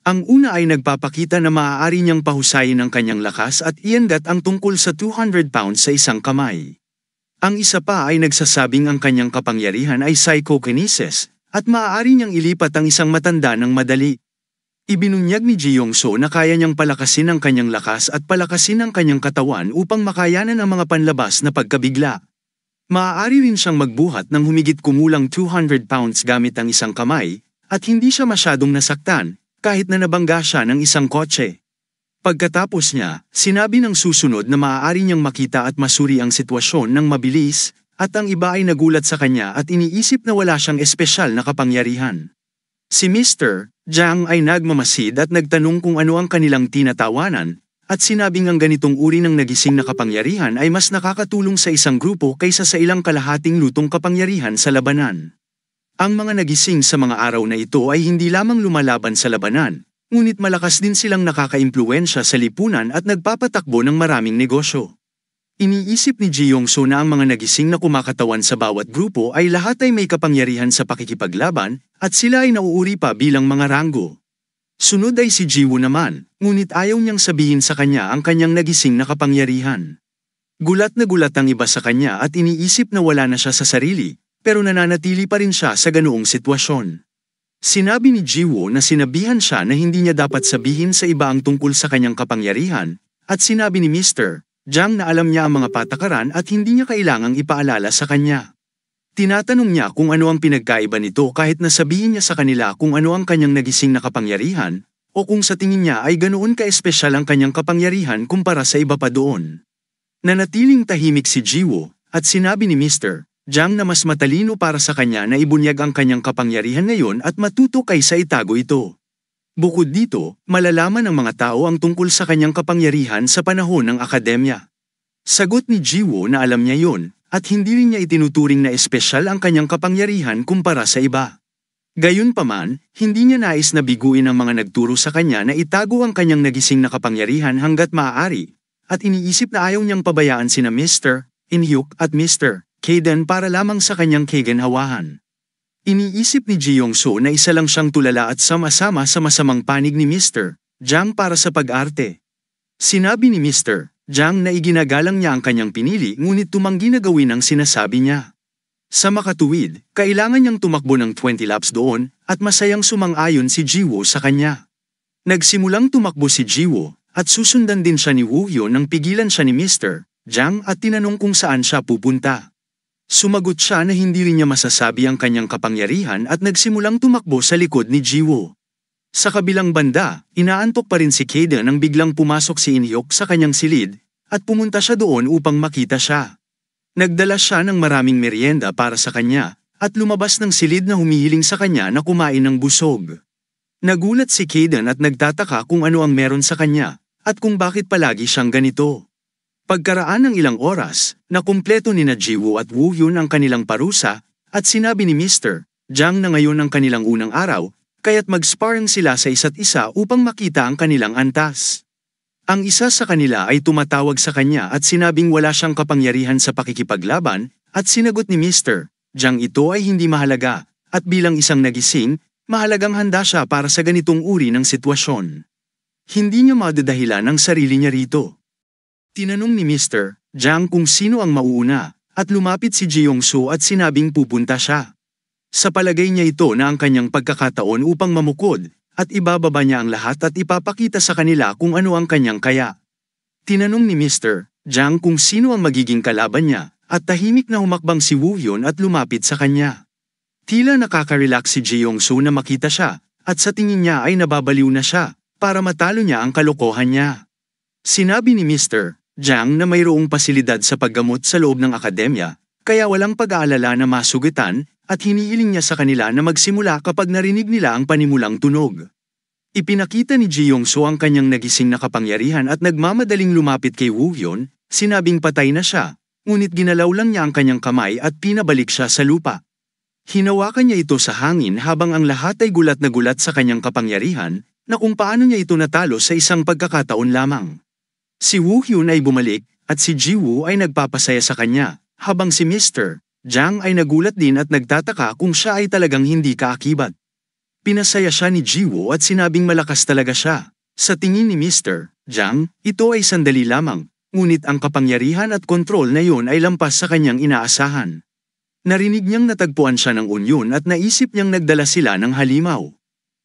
Ang una ay nagpapakita na maaari niyang pahusayin ang kanyang lakas at iangat ang tungkol sa 200 pounds sa isang kamay. Ang isa pa ay nagsasabing ang kanyang kapangyarihan ay psychokinesis at maaari niyang ilipat ang isang matanda ng madali. Ibinunyag ni Ji Yong-so na kaya niyang palakasin ang kanyang lakas at palakasin ang kanyang katawan upang makayanan ang mga panlabas na pagkabigla. Maaari rin siyang magbuhat ng humigit kumulang 200 pounds gamit ang isang kamay, at hindi siya masyadong nasaktan, kahit na nabangga siya ng isang kotse. Pagkatapos niya, sinabi ng susunod na maaari niyang makita at masuri ang sitwasyon ng mabilis, at ang iba ay nagulat sa kanya at iniisip na wala siyang espesyal na kapangyarihan. Si Mr. Jiang ay nagmamasid at nagtanong kung ano ang kanilang tinatawanan, at sinabing ang ganitong uri ng nagising na kapangyarihan ay mas nakakatulong sa isang grupo kaysa sa ilang kalahating lutong kapangyarihan sa labanan. Ang mga nagising sa mga araw na ito ay hindi lamang lumalaban sa labanan, ngunit malakas din silang nakakaimpluwensya sa lipunan at nagpapatakbo ng maraming negosyo. Iniisip ni Ji Yong-so na ang mga nagising na kumakatawan sa bawat grupo ay lahat ay may kapangyarihan sa pakikipaglaban at sila ay nauuri pa bilang mga ranggo. Sunod ay si Ji-woo naman, ngunit ayaw niyang sabihin sa kanya ang kanyang nagising na kapangyarihan. Gulat na gulat ang iba sa kanya at iniisip na wala na siya sa sarili, pero nananatili pa rin siya sa ganoong sitwasyon. Sinabi ni Ji-woo na sinabihan siya na hindi niya dapat sabihin sa iba ang tungkol sa kanyang kapangyarihan, at sinabi ni Mr. Jiang na alam niya ang mga patakaran at hindi niya kailangang ipaalala sa kanya. Tinatanong niya kung ano ang pinagkaiba nito kahit na sabihin niya sa kanila kung ano ang kanyang nagising na kapangyarihan, o kung sa tingin niya ay ganoon ka-espesyal ang kanyang kapangyarihan kumpara sa iba pa doon. Nanatiling tahimik si Ji-woo, at sinabi ni Mr. Jiang na mas matalino para sa kanya na ibunyag ang kanyang kapangyarihan ngayon at matuto kaysa itago ito. Bukod dito, malalaman ng mga tao ang tungkol sa kanyang kapangyarihan sa panahon ng akademya. Sagot ni Ji-woo na alam niya yon, at hindi rin niya itinuturing na espesyal ang kanyang kapangyarihan kumpara sa iba. Gayunpaman, hindi niya nais na biguin ang mga nagturo sa kanya na itago ang kanyang nagising na kapangyarihan hanggat maaari, at iniisip na ayaw niyang pabayaan sina Mr. In-hyuk at Mr. Kaden para lamang sa kanyang kaginhawahan. Iniisip ni Ji Yong-so na isa lang siyang tulala at sama-sama sa masamang panig ni Mr. Jiang para sa pag-arte. Sinabi ni Mr. Jiang na iginagalang niya ang kanyang pinili ngunit tumanggi na gawin ang sinasabi niya. Sa makatuwid, kailangan niyang tumakbo ng 20 laps doon at masayang sumang-ayon si Ji-woo sa kanya. Nagsimulang tumakbo si Ji-woo at susundan din siya ni Woo-hyun nang pigilan siya ni Mr. Jiang at tinanong kung saan siya pupunta. Sumagot siya na hindi rin niya masasabi ang kanyang kapangyarihan at nagsimulang tumakbo sa likod ni Ji-woo. Sa kabilang banda, inaantok pa rin si Kaden nang biglang pumasok si In-hyuk sa kanyang silid, at pumunta siya doon upang makita siya. Nagdala siya ng maraming merienda para sa kanya, at lumabas ng silid na humihiling sa kanya na kumain ng busog. Nagulat si Kaden at nagtataka kung ano ang meron sa kanya, at kung bakit palagi siyang ganito. Pagkaraan ng ilang oras, nakumpleto ni Ji-woo at Woo-hyun ang kanilang parusa, at sinabi ni Mr. Jiang na ngayon ang kanilang unang araw, kaya't mag-sparring sila sa isa't isa upang makita ang kanilang antas. Ang isa sa kanila ay tumatawag sa kanya at sinabing wala siyang kapangyarihan sa pakikipaglaban, at sinagot ni Mr. Jiang ito ay hindi mahalaga, at bilang isang nagising, mahalagang handa siya para sa ganitong uri ng sitwasyon. Hindi niya madadahilan ang sarili niya rito. Tinanong ni Mr. Jiang kung sino ang mauuna, at lumapit si Ji Yong-so at sinabing pupunta siya. Sa palagay niya ito na ang kanyang pagkakataon upang mamukod, at ibababa niya ang lahat at ipapakita sa kanila kung ano ang kanyang kaya. Tinanong ni Mr. Jiang kung sino ang magiging kalaban niya, at tahimik na humakbang si Woo-hyun at lumapit sa kanya. Tila nakaka-relax si Ji Yong-so na makita siya, at sa tingin niya ay nababaliw na siya, para matalo niya ang kalokohan niya. Sinabi ni Mr. Jiang na mayroong pasilidad sa paggamot sa loob ng akademya, kaya walang pag-aalala na masugitan, at hinihiling niya sa kanila na magsimula kapag narinig nila ang panimulang tunog. Ipinakita ni Ji Yong-so ang kanyang nagising na kapangyarihan at nagmamadaling lumapit kay Woo-hyun, sinabing patay na siya, ngunit ginalaw lang niya ang kanyang kamay at pinabalik siya sa lupa. Hinawakan niya ito sa hangin habang ang lahat ay gulat na gulat sa kanyang kapangyarihan, na kung paano niya ito natalo sa isang pagkakataon lamang. Si Woo-hyun ay bumalik, at si Ji-woo ay nagpapasaya sa kanya, habang si Mr. Jiang ay nagulat din at nagtataka kung siya ay talagang hindi kaakibat. Pinasaya siya ni Jiwoo at sinabing malakas talaga siya. Sa tingin ni Mr. Jang, ito ay sandali lamang, ngunit ang kapangyarihan at kontrol na yun ay lampas sa kanyang inaasahan. Narinig niyang natagpuan siya ng unyon at naisip niyang nagdala sila ng halimaw.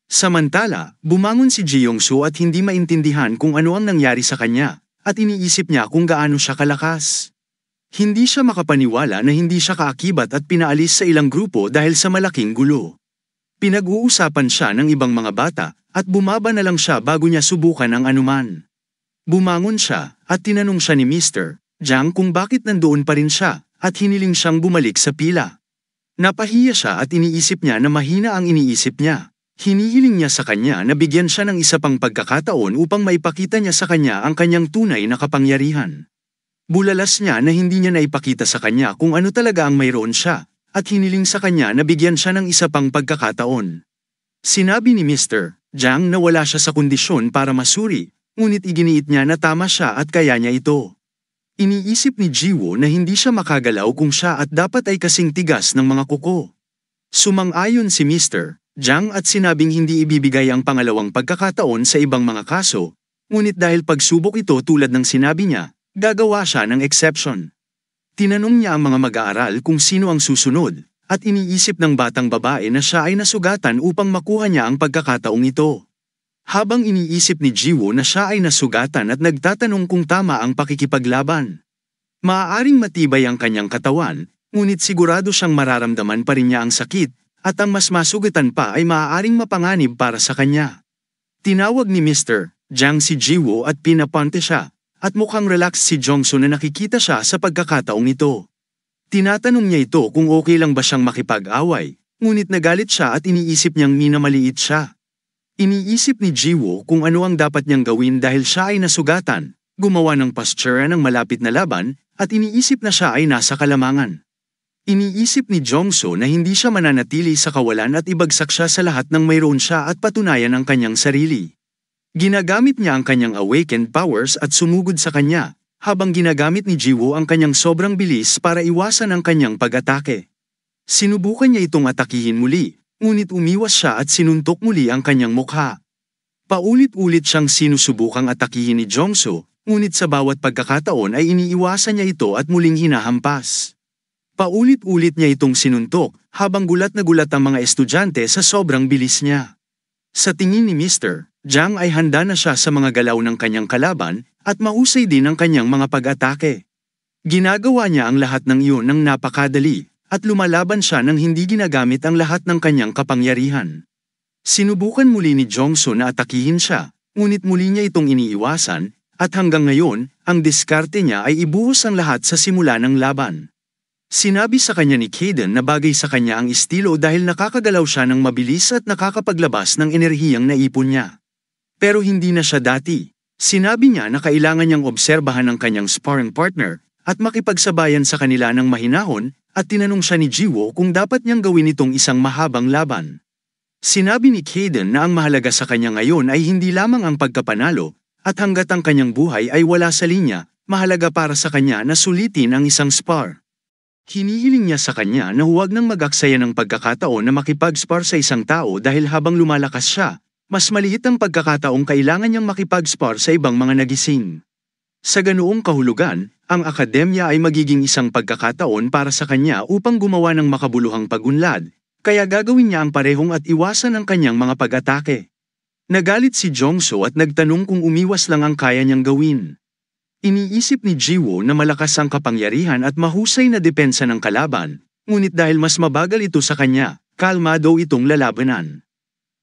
Samantala, bumangon si Ji Yong-soo at hindi maintindihan kung ano ang nangyari sa kanya, at iniisip niya kung gaano siya kalakas. Hindi siya makapaniwala na hindi siya kaakibat at pinaalis sa ilang grupo dahil sa malaking gulo. Pinag-uusapan siya ng ibang mga bata, at bumaba na lang siya bago niya subukan ang anuman. Bumangon siya, at tinanong siya ni Mr. Jang kung bakit nandoon pa rin siya, at hiniling siyang bumalik sa pila. Napahiya siya at iniisip niya na mahina ang iniisip niya. Hinihiling niya sa kanya na bigyan siya ng isa pang pagkakataon upang maipakita niya sa kanya ang kanyang tunay na kapangyarihan. Bulalas niya na hindi niya naipakita sa kanya kung ano talaga ang mayroon siya, at hiniling sa kanya na bigyan siya ng isa pang pagkakataon. Sinabi ni Mr. Jang na wala siya sa kondisyon para masuri, ngunit iginiit niya na tama siya at kaya niya ito. Iniisip ni Jiwoo na hindi siya makagalaw kung siya at dapat ay kasing tigas ng mga kuko. Sumang-ayon si Mr. Jang at sinabing hindi ibibigay ang pangalawang pagkakataon sa ibang mga kaso, ngunit dahil pagsubok ito tulad ng sinabi niya, gagawa siya ng exception. Tinanong niya ang mga mag-aaral kung sino ang susunod, at iniisip ng batang babae na siya ay nasugatan upang makuha niya ang pagkakataong ito. Habang iniisip ni Jiwoo na siya ay nasugatan at nagtatanong kung tama ang pakikipaglaban. Maaaring matibay ang kanyang katawan, ngunit sigurado siyang mararamdaman pa rin niya ang sakit, at ang mas masugatan pa ay maaaring mapanganib para sa kanya. Tinawag ni Mr. Jang si Jiwoo at pinapante siya, at mukhang relaxed si Jong-soo na nakikita siya sa pagkakataong ito. Tinatanong niya ito kung okay lang ba siyang makipag-away, ngunit nagalit siya at iniisip niyang minamaliit siya. Iniisip ni Jiwoo kung ano ang dapat niyang gawin dahil siya ay nasugatan, gumawa ng posture ng malapit na laban, at iniisip na siya ay nasa kalamangan. Iniisip ni Jong-soo na hindi siya mananatili sa kawalan at ibagsak siya sa lahat ng mayroon siya at patunayan ang kanyang sarili. Ginagamit niya ang kanyang awakened powers at sumugod sa kanya, habang ginagamit ni Jiwoo ang kanyang sobrang bilis para iwasan ang kanyang pag-atake. Sinubukan niya itong atakihin muli, ngunit umiwas siya at sinuntok muli ang kanyang mukha. Paulit-ulit siyang sinusubukang atakihin ni Jong-soo, ngunit sa bawat pagkakataon ay iniiwasan niya ito at muling hinahampas. Paulit-ulit niya itong sinuntok, habang gulat na gulat ang mga estudyante sa sobrang bilis niya. Sa tingin ni Mr. Jang ay handa na siya sa mga galaw ng kanyang kalaban, at mahusay din ang kanyang mga pag-atake. Ginagawa niya ang lahat ng iyon ng napakadali, at lumalaban siya nang hindi ginagamit ang lahat ng kanyang kapangyarihan. Sinubukan muli ni Jong-soo na atakihin siya, ngunit muli niya itong iniiwasan, at hanggang ngayon, ang diskarte niya ay ibuhos ang lahat sa simula ng laban. Sinabi sa kanya ni Kaden na bagay sa kanya ang estilo dahil nakakagalaw siya ng mabilis at nakakapaglabas ng enerhiyang naipon niya. Pero hindi na siya dati. Sinabi niya na kailangan niyang obserbahan ang kanyang sparring partner at makipagsabayan sa kanila ng mahinahon, at tinanong siya ni Jiwoo kung dapat niyang gawin itong isang mahabang laban. Sinabi ni Kaden na ang mahalaga sa kanya ngayon ay hindi lamang ang pagkapanalo, at hanggat ang kanyang buhay ay wala sa linya, mahalaga para sa kanya na sulitin ang isang spar. Hinihiling niya sa kanya na huwag nang mag-aksaya ng pagkakataon na makipag-spar sa isang tao dahil habang lumalakas siya, mas maliit ang pagkakataong kailangan niyang makipag-spar sa ibang mga nagising. Sa ganoong kahulugan, ang akademya ay magiging isang pagkakataon para sa kanya upang gumawa ng makabuluhang pagunlad, kaya gagawin niya ang parehong at iwasan ang kanyang mga pag-atake. Nagalit si Jong-soo at nagtanong kung umiwas lang ang kaya niyang gawin. Iniisip ni Jiwoo na malakas ang kapangyarihan at mahusay na depensa ng kalaban, ngunit dahil mas mabagal ito sa kanya, kalmado itong lalabanan.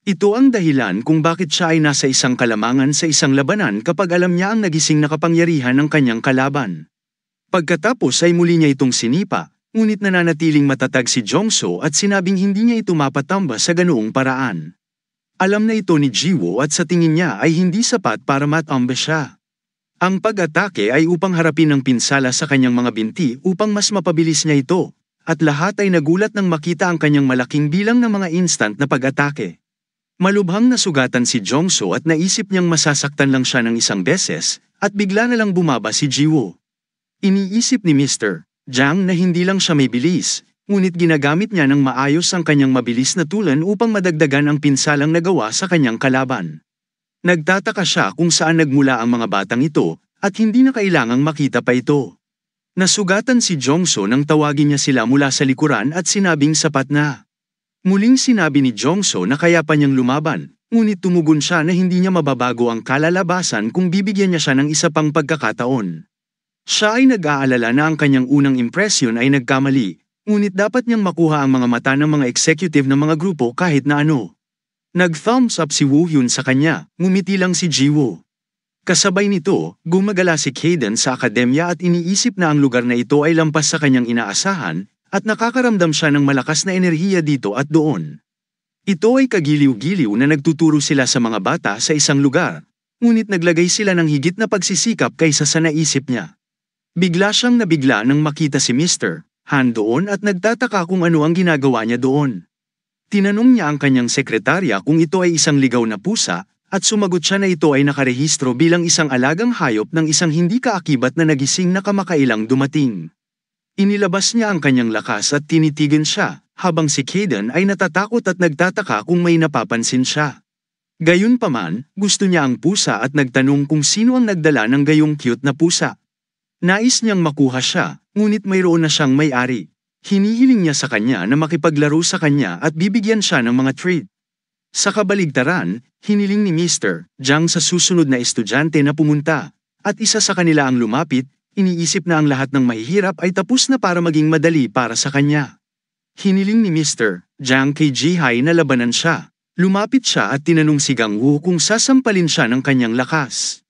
Ito ang dahilan kung bakit siya ay nasa isang kalamangan sa isang labanan kapag alam niya ang nagising na kapangyarihan ng kanyang kalaban. Pagkatapos ay muli niya itong sinipa, ngunit nananatiling matatag si Jong-soo at sinabing hindi niya ito mapatamba sa ganoong paraan. Alam na ito ni Jiwoo at sa tingin niya ay hindi sapat para matamba siya. Ang pag-atake ay upang harapin ang pinsala sa kanyang mga binti upang mas mapabilis niya ito, at lahat ay nagulat nang makita ang kanyang malaking bilang ng mga instant na pag-atake. Malubhang nasugatan si Jong-soo at naisip niyang masasaktan lang siya ng isang beses, at bigla na lang bumaba si Jiwoo. Iniisip ni Mr. Jang na hindi lang siya may bilis, ngunit ginagamit niya ng maayos ang kanyang mabilis na tulan upang madagdagan ang pinsalang nagawa sa kanyang kalaban. Nagtataka siya kung saan nagmula ang mga batang ito, at hindi na kailangang makita pa ito. Nasugatan si Jongso nang tawagin niya sila mula sa likuran at sinabing sapat na. Muling sinabi ni Jongso na kaya pa niyang lumaban, ngunit tumugon siya na hindi niya mababago ang kalalabasan kung bibigyan niya siya ng isa pang pagkakataon. Siya ay nag-aalala na ang kanyang unang impresyon ay nagkamali, ngunit dapat niyang makuha ang mga mata ng mga executive ng mga grupo kahit na ano. Nag-thumbs up si Woo Hyun sa kanya, ngumiti lang si Jiwoo. Kasabay nito, gumagala si Kaden sa akademya at iniisip na ang lugar na ito ay lampas sa kanyang inaasahan, at nakakaramdam siya ng malakas na enerhiya dito at doon. Ito ay kagiliw-giliw na nagtuturo sila sa mga bata sa isang lugar, ngunit naglagay sila ng higit na pagsisikap kaysa sa naisip niya. Bigla siyang nabigla nang makita si Mr. Han doon at nagtataka kung ano ang ginagawa niya doon. Tinanong niya ang kanyang sekretarya kung ito ay isang ligaw na pusa, at sumagot siya na ito ay nakarehistro bilang isang alagang hayop ng isang hindi kaakibat na nagising na kamakailang dumating. Inilabas niya ang kanyang lakas at tinitigan siya, habang si Kaden ay natatakot at nagtataka kung may napapansin siya. Gayunpaman, gusto niya ang pusa at nagtanong kung sino ang nagdala ng gayong cute na pusa. Nais niyang makuha siya, ngunit mayroon na siyang may-ari. Hinihiling niya sa kanya na makipaglaro sa kanya at bibigyan siya ng mga treat. Sa kabaligtaran, hiniling ni Mr. Jang sa susunod na estudyante na pumunta, at isa sa kanila ang lumapit. Iniisip na ang lahat ng mahihirap ay tapos na para maging madali para sa kanya. Hiniling ni Mr. Jang kay Ji-hai na labanan siya. Lumapit siya at tinanong si Gang-woo kung sasampalin siya ng kanyang lakas.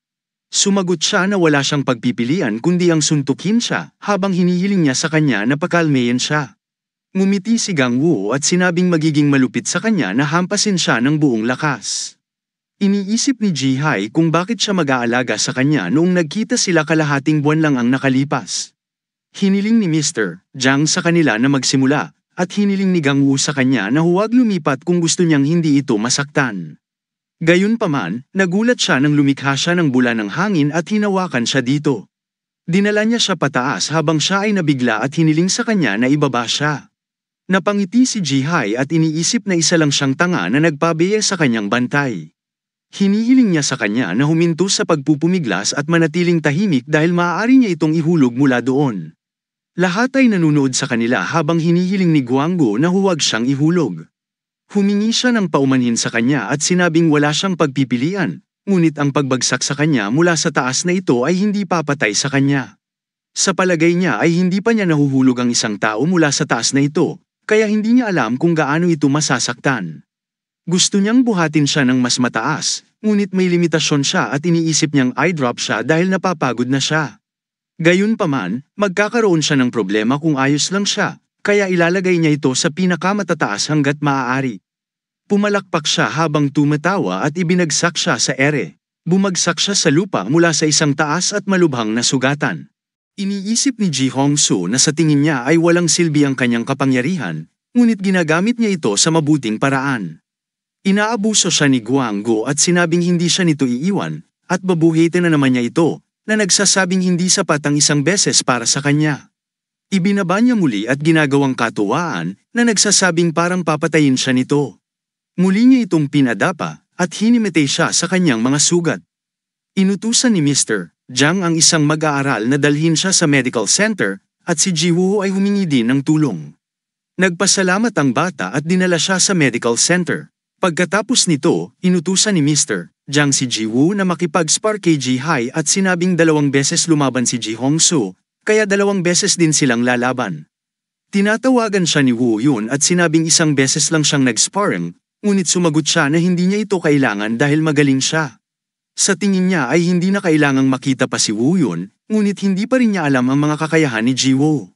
Sumagot siya na wala siyang pagpipilian kundi ang suntukin siya, habang hinihiling niya sa kanya na pakalmayin siya. Ngumiti si Gang-woo at sinabing magiging malupit sa kanya na hampasin siya ng buong lakas. Iniisip ni Ji-hai kung bakit siya mag-aalaga sa kanya noong nagkita sila kalahating buwan lang ang nakalipas. Hiniling ni Mr. Jang sa kanila na magsimula, at hiniling ni Gang-woo sa kanya na huwag lumipat kung gusto niyang hindi ito masaktan. Gayunpaman, nagulat siya nang lumikha siya ng bula ng hangin at hinawakan siya dito. Dinala niya siya pataas habang siya ay nabigla at hiniling sa kanya na ibaba siya. Napangiti si Ji-hai at iniisip na isa lang siyang tanga na nagpabiye sa kanyang bantay. Hinihiling niya sa kanya na huminto sa pagpupumiglas at manatiling tahimik dahil maaari niya itong ihulog mula doon. Lahat ay nanunood sa kanila habang hinihiling ni Guanggu na huwag siyang ihulog. Humingi siya ng paumanhin sa kanya at sinabing wala siyang pagpipilian, ngunit ang pagbagsak sa kanya mula sa taas na ito ay hindi papatay sa kanya. Sa palagay niya ay hindi pa niya nahuhulog ang isang tao mula sa taas na ito, kaya hindi niya alam kung gaano ito masasaktan. Gusto niyang buhatin siya ng mas mataas, ngunit may limitasyon siya at iniisip niyang eye-drop siya dahil napapagod na siya. Gayunpaman, magkakaroon siya ng problema kung ayos lang siya, kaya ilalagay niya ito sa pinakamatataas hanggat maaari. Pumalakpak siya habang tumatawa at ibinagsak siya sa ere. Bumagsak siya sa lupa mula sa isang taas at malubhang na sugatan. Iniisip ni Ji Hong-soo na sa tingin niya ay walang silbi ang kanyang kapangyarihan, ngunit ginagamit niya ito sa mabuting paraan. Inaabuso siya ni Guanggu at sinabing hindi siya nito iiwan, at babuhitin na naman niya ito, na nagsasabing hindi sapat ang isang beses para sa kanya. Ibinaba niya muli at ginagawang katuwaan na nagsasabing parang papatayin siya nito. Muli niya itong pinadapa at hinimete siya sa kanyang mga sugat. Inutusan ni Mr. Jang ang isang mag-aaral na dalhin siya sa medical center at si Jiwoo ay humingi din ng tulong. Nagpasalamat ang bata at dinala siya sa medical center. Pagkatapos nito, inutusan ni Mr. Jang si Jiwoo na makipag-spar kay Ji-hai at sinabing 2 beses lumaban si Ji Hong-soo, kaya 2 beses din silang lalaban. Tinatawagan siya ni Woo Hyun at sinabing 1 beses lang siyang nag-sparring, ngunit sumagot siya na hindi niya ito kailangan dahil magaling siya. Sa tingin niya ay hindi na kailangang makita pa si Woo Hyun, ngunit hindi pa rin niya alam ang mga kakayahan ni Jiwoo.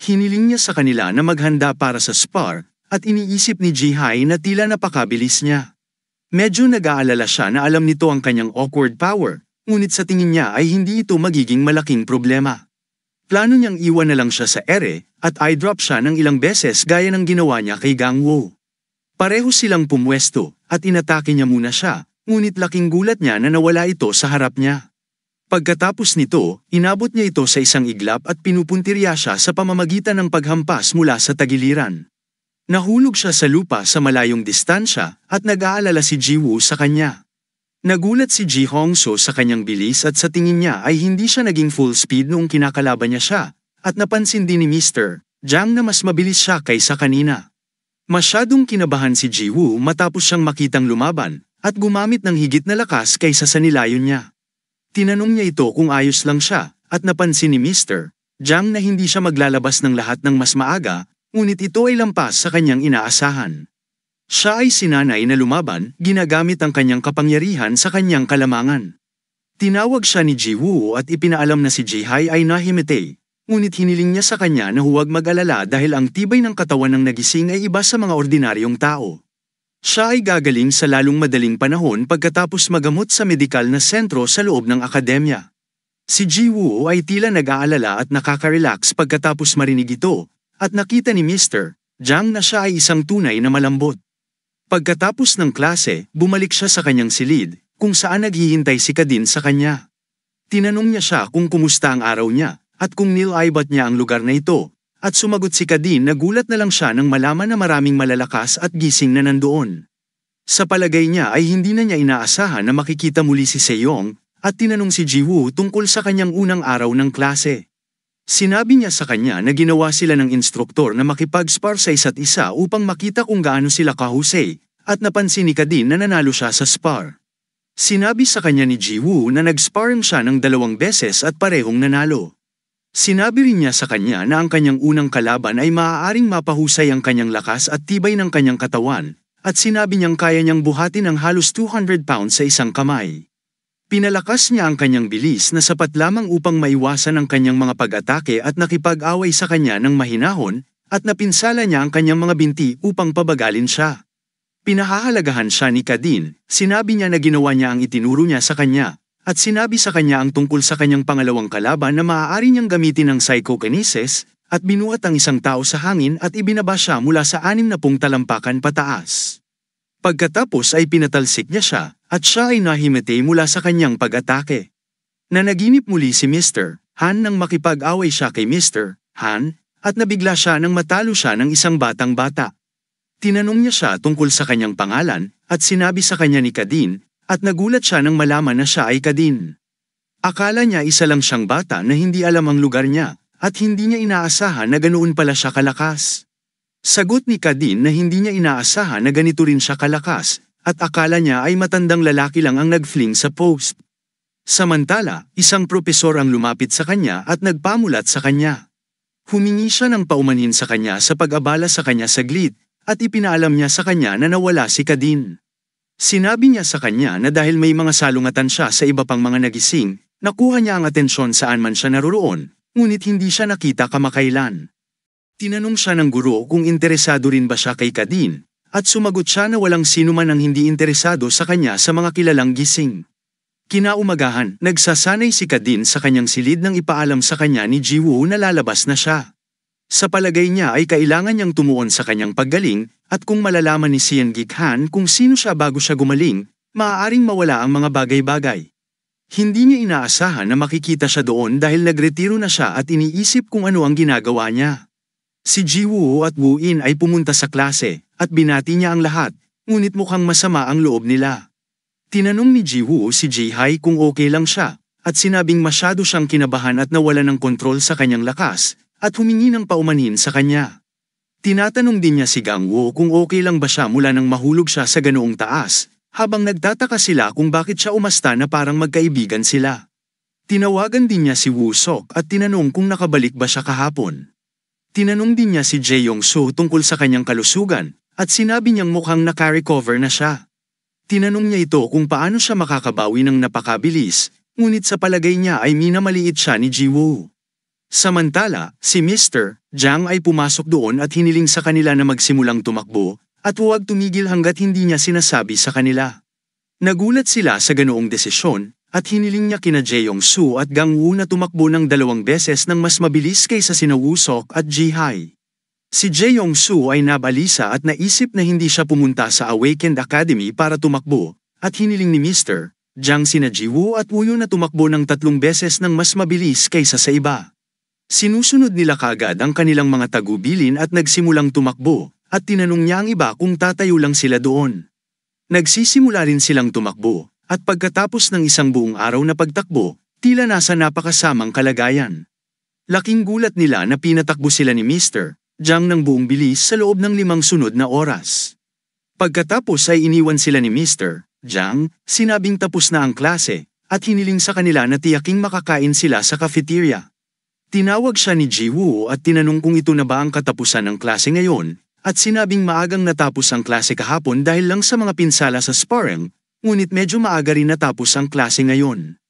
Hiniling niya sa kanila na maghanda para sa spar, at iniisip ni Ji-hai na tila napakabilis niya. Medyo nag-aalala siya na alam nito ang kanyang awkward power, ngunit sa tingin niya ay hindi ito magiging malaking problema. Plano niyang iwan na lang siya sa ere, at eye-drop siya ng ilang beses gaya ng ginawa niya kay Gang-woo. Pareho silang pumwesto, at inatake niya muna siya, ngunit laking gulat niya na nawala ito sa harap niya. Pagkatapos nito, inabot niya ito sa isang iglap at pinupuntirya siya sa pamamagitan ng paghampas mula sa tagiliran. Nahulog siya sa lupa sa malayong distansya at nag-aalala si Ji-woo sa kanya. Nagulat si Ji Hong-soo sa kanyang bilis at sa tingin niya ay hindi siya naging full speed noong kinakalaban niya siya, at napansin din ni Mr. Jang na mas mabilis siya kaysa kanina. Masyadong kinabahan si Ji-woo matapos siyang makitang lumaban, at gumamit ng higit na lakas kaysa sa nilayon niya. Tinanong niya ito kung ayos lang siya, at napansin ni Mr. Jang na hindi siya maglalabas ng lahat ng mas maaga, ngunit ito ay lampas sa kanyang inaasahan. Siya ay sinanay na lumaban, ginagamit ang kanyang kapangyarihan sa kanyang kalamangan. Tinawag siya ni Ji-woo at ipinaalam na si Ji-hai ay nahimete, ngunit hiniling niya sa kanya na huwag mag-alala dahil ang tibay ng katawan ng nagising ay iba sa mga ordinaryong tao. Siya ay gagaling sa lalong madaling panahon pagkatapos magamot sa medikal na sentro sa loob ng akademya. Si Ji-woo ay tila nag-aalala at nakaka-relax pagkatapos marinig ito, at nakita ni Mr. Jang na siya ay isang tunay na malambot. Pagkatapos ng klase, bumalik siya sa kanyang silid, kung saan naghihintay si Kadin sa kanya. Tinanong niya siya kung kumusta ang araw niya, at kung nilaibat niya ang lugar na ito, at sumagot si Kadin na gulat na lang siya nang malaman na maraming malalakas at gising na nandoon. Sa palagay niya ay hindi na niya inaasahan na makikita muli si Seyong, at tinanong si Ji-woo tungkol sa kanyang unang araw ng klase. Sinabi niya sa kanya na ginawa sila ng instruktor na makipag-spar sa isa't isa upang makita kung gaano sila kahusay, at napansin ni Kadin na nanalo siya sa spar. Sinabi sa kanya ni Ji-woo na nag-sparring siya ng 2 beses at parehong nanalo. Sinabi rin niya sa kanya na ang kanyang unang kalaban ay maaaring mapahusay ang kanyang lakas at tibay ng kanyang katawan, at sinabi niyang kaya niyang buhatin ang halos 200 pounds sa isang kamay. Pinalakas niya ang kanyang bilis na sapat lamang upang maiwasan ang kanyang mga pag-atake at nakipag-away sa kanya ng mahinahon, at napinsala niya ang kanyang mga binti upang pabagalin siya. Pinahahalagahan siya ni Kadin, sinabi niya na ginawa niya ang itinuro niya sa kanya, at sinabi sa kanya ang tungkol sa kanyang pangalawang kalaban na maaari niyang gamitin ang psychokinesis, at binuhat ang isang tao sa hangin at ibinaba siya mula sa 60 talampakan pataas. Pagkatapos ay pinatalsik niya siya, at siya ay nahimete mula sa kanyang pag-atake. Nanaginip muli si Mr. Han nang makipag-away siya kay Mr. Han, at nabigla siya nang matalo siya ng isang batang bata. Tinanong niya siya tungkol sa kanyang pangalan, at sinabi sa kanya ni Kadin, at nagulat siya nang malaman na siya ay Kadin. Akala niya isa lang siyang bata na hindi alam ang lugar niya, at hindi niya inaasahan na ganoon pala siya kalakas. Sagot ni Kadin na hindi niya inaasahan na ganito rin siya kalakas, at akala niya ay matandang lalaki lang ang nag-fling sa post. Samantala, isang propesor ang lumapit sa kanya at nagpamulat sa kanya. Humingi siya ng paumanhin sa kanya sa pag-abala sa kanya saglit, at ipinaalam niya sa kanya na nawala si Kadin. Sinabi niya sa kanya na dahil may mga salungatan siya sa iba pang mga nagising, nakuha niya ang atensyon saan man siya naroroon, ngunit hindi siya nakita kamakailan. Tinanong siya ng guro kung interesado rin ba siya kay Kadin, at sumagot siya na walang sino man ang hindi interesado sa kanya sa mga kilalang gising. Kinaumagahan, nagsasanay si Kadin sa kanyang silid nang ipaalam sa kanya ni Ji-woo na lalabas na siya. Sa palagay niya ay kailangan niyang tumuon sa kanyang paggaling, at kung malalaman ni Seung-gik-han kung sino siya bago siya gumaling, maaaring mawala ang mga bagay-bagay. Hindi niya inaasahan na makikita siya doon dahil nagretiro na siya at iniisip kung ano ang ginagawa niya. Si Ji-woo at Woo-in ay pumunta sa klase, at binati niya ang lahat, ngunit mukhang masama ang loob nila. Tinanong ni Ji-woo si Ji-hai kung okay lang siya, at sinabing masyado siyang kinabahan at nawala ng kontrol sa kanyang lakas, at humingi ng paumanhin sa kanya. Tinatanong din niya si Gang-woo kung okay lang ba siya mula nang mahulog siya sa ganoong taas, habang nagtataka sila kung bakit siya umasta na parang magkaibigan sila. Tinawagan din niya si Woo-sok at tinanong kung nakabalik ba siya kahapon. Tinanong din niya si Jae-yong-soo tungkol sa kanyang kalusugan, at sinabi niyang mukhang naka-recover na siya. Tinanong niya ito kung paano siya makakabawi ng napakabilis, ngunit sa palagay niya ay minamaliit siya ni Ji-woo. Samantala, si Mr. Jang ay pumasok doon at hiniling sa kanila na magsimulang tumakbo, at huwag tumigil hanggat hindi niya sinasabi sa kanila. Nagulat sila sa ganoong desisyon, at hiniling niya kina Jae-yong-soo at Gang-woo na tumakbo ng 2 beses nang mas mabilis kaysa sina Woo-sok at Ji-hai. Si Jae-yong-soo ay nabalisa at naisip na hindi siya pumunta sa Awakened Academy para tumakbo, at hiniling ni Mr. Jiang sina Jiwoo at Woo na tumakbo ng 3 beses ng mas mabilis kaysa sa iba. Sinusunod nila kagad ang kanilang mga tagubilin at nagsimulang tumakbo, at tinanong niya ang iba kung tatayo lang sila doon. Nagsisimula rin silang tumakbo, at pagkatapos ng isang buong araw na pagtakbo, tila nasa napakasamang kalagayan. Laking gulat nila na pinatakbo sila ni Mr. Jiang ng buong bilis sa loob ng 5 sunod na oras. Pagkatapos ay iniwan sila ni Mr. Jiang, sinabing tapos na ang klase, at hiniling sa kanila na tiyaking makakain sila sa cafeteria. Tinawag siya ni Jiwoo at tinanong kung ito na ba ang katapusan ng klase ngayon, at sinabing maagang natapos ang klase kahapon dahil lang sa mga pinsala sa sparring, ngunit medyo maaga rin natapos ang klase ngayon.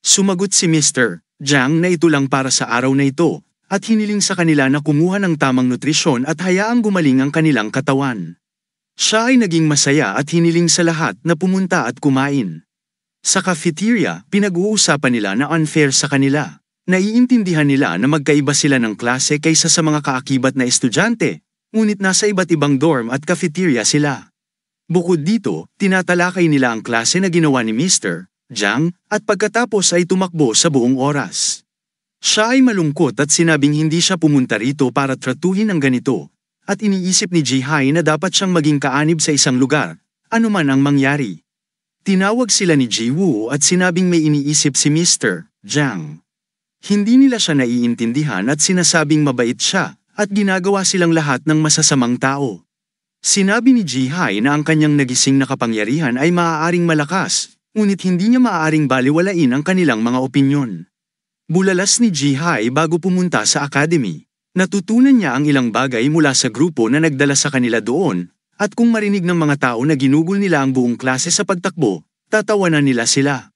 Sumagot si Mr. Jiang na ito lang para sa araw na ito, at hiniling sa kanila na kumuha ng tamang nutrisyon at hayaang gumaling ang kanilang katawan. Siya ay naging masaya at hiniling sa lahat na pumunta at kumain. Sa cafeteria, pinag-uusapan nila na unfair sa kanila. Naiintindihan nila na magkaiba sila ng klase kaysa sa mga kaakibat na estudyante, ngunit nasa iba't ibang dorm at cafeteria sila. Bukod dito, tinatalakay nila ang klase na ginawa ni Mr. Jiang, at pagkatapos ay tumakbo sa buong oras. Siya ay malungkot at sinabing hindi siya pumunta rito para tratuhin ang ganito, at iniisip ni Ji-hai na dapat siyang maging kaanib sa isang lugar, anuman ang mangyari. Tinawag sila ni Ji-woo at sinabing may iniisip si Mr. Jiang. Hindi nila siya naiintindihan at sinasabing mabait siya, at ginagawa silang lahat ng masasamang tao. Sinabi ni Ji-hai na ang kanyang nagising na kapangyarihan ay maaaring malakas, ngunit hindi niya maaaring baliwalain ang kanilang mga opinyon. Bulalas ni Ji-hai bago pumunta sa academy. Natutunan niya ang ilang bagay mula sa grupo na nagdala sa kanila doon, at kung marinig ng mga tao na ginugol nila ang buong klase sa pagtakbo, tatawanan nila sila.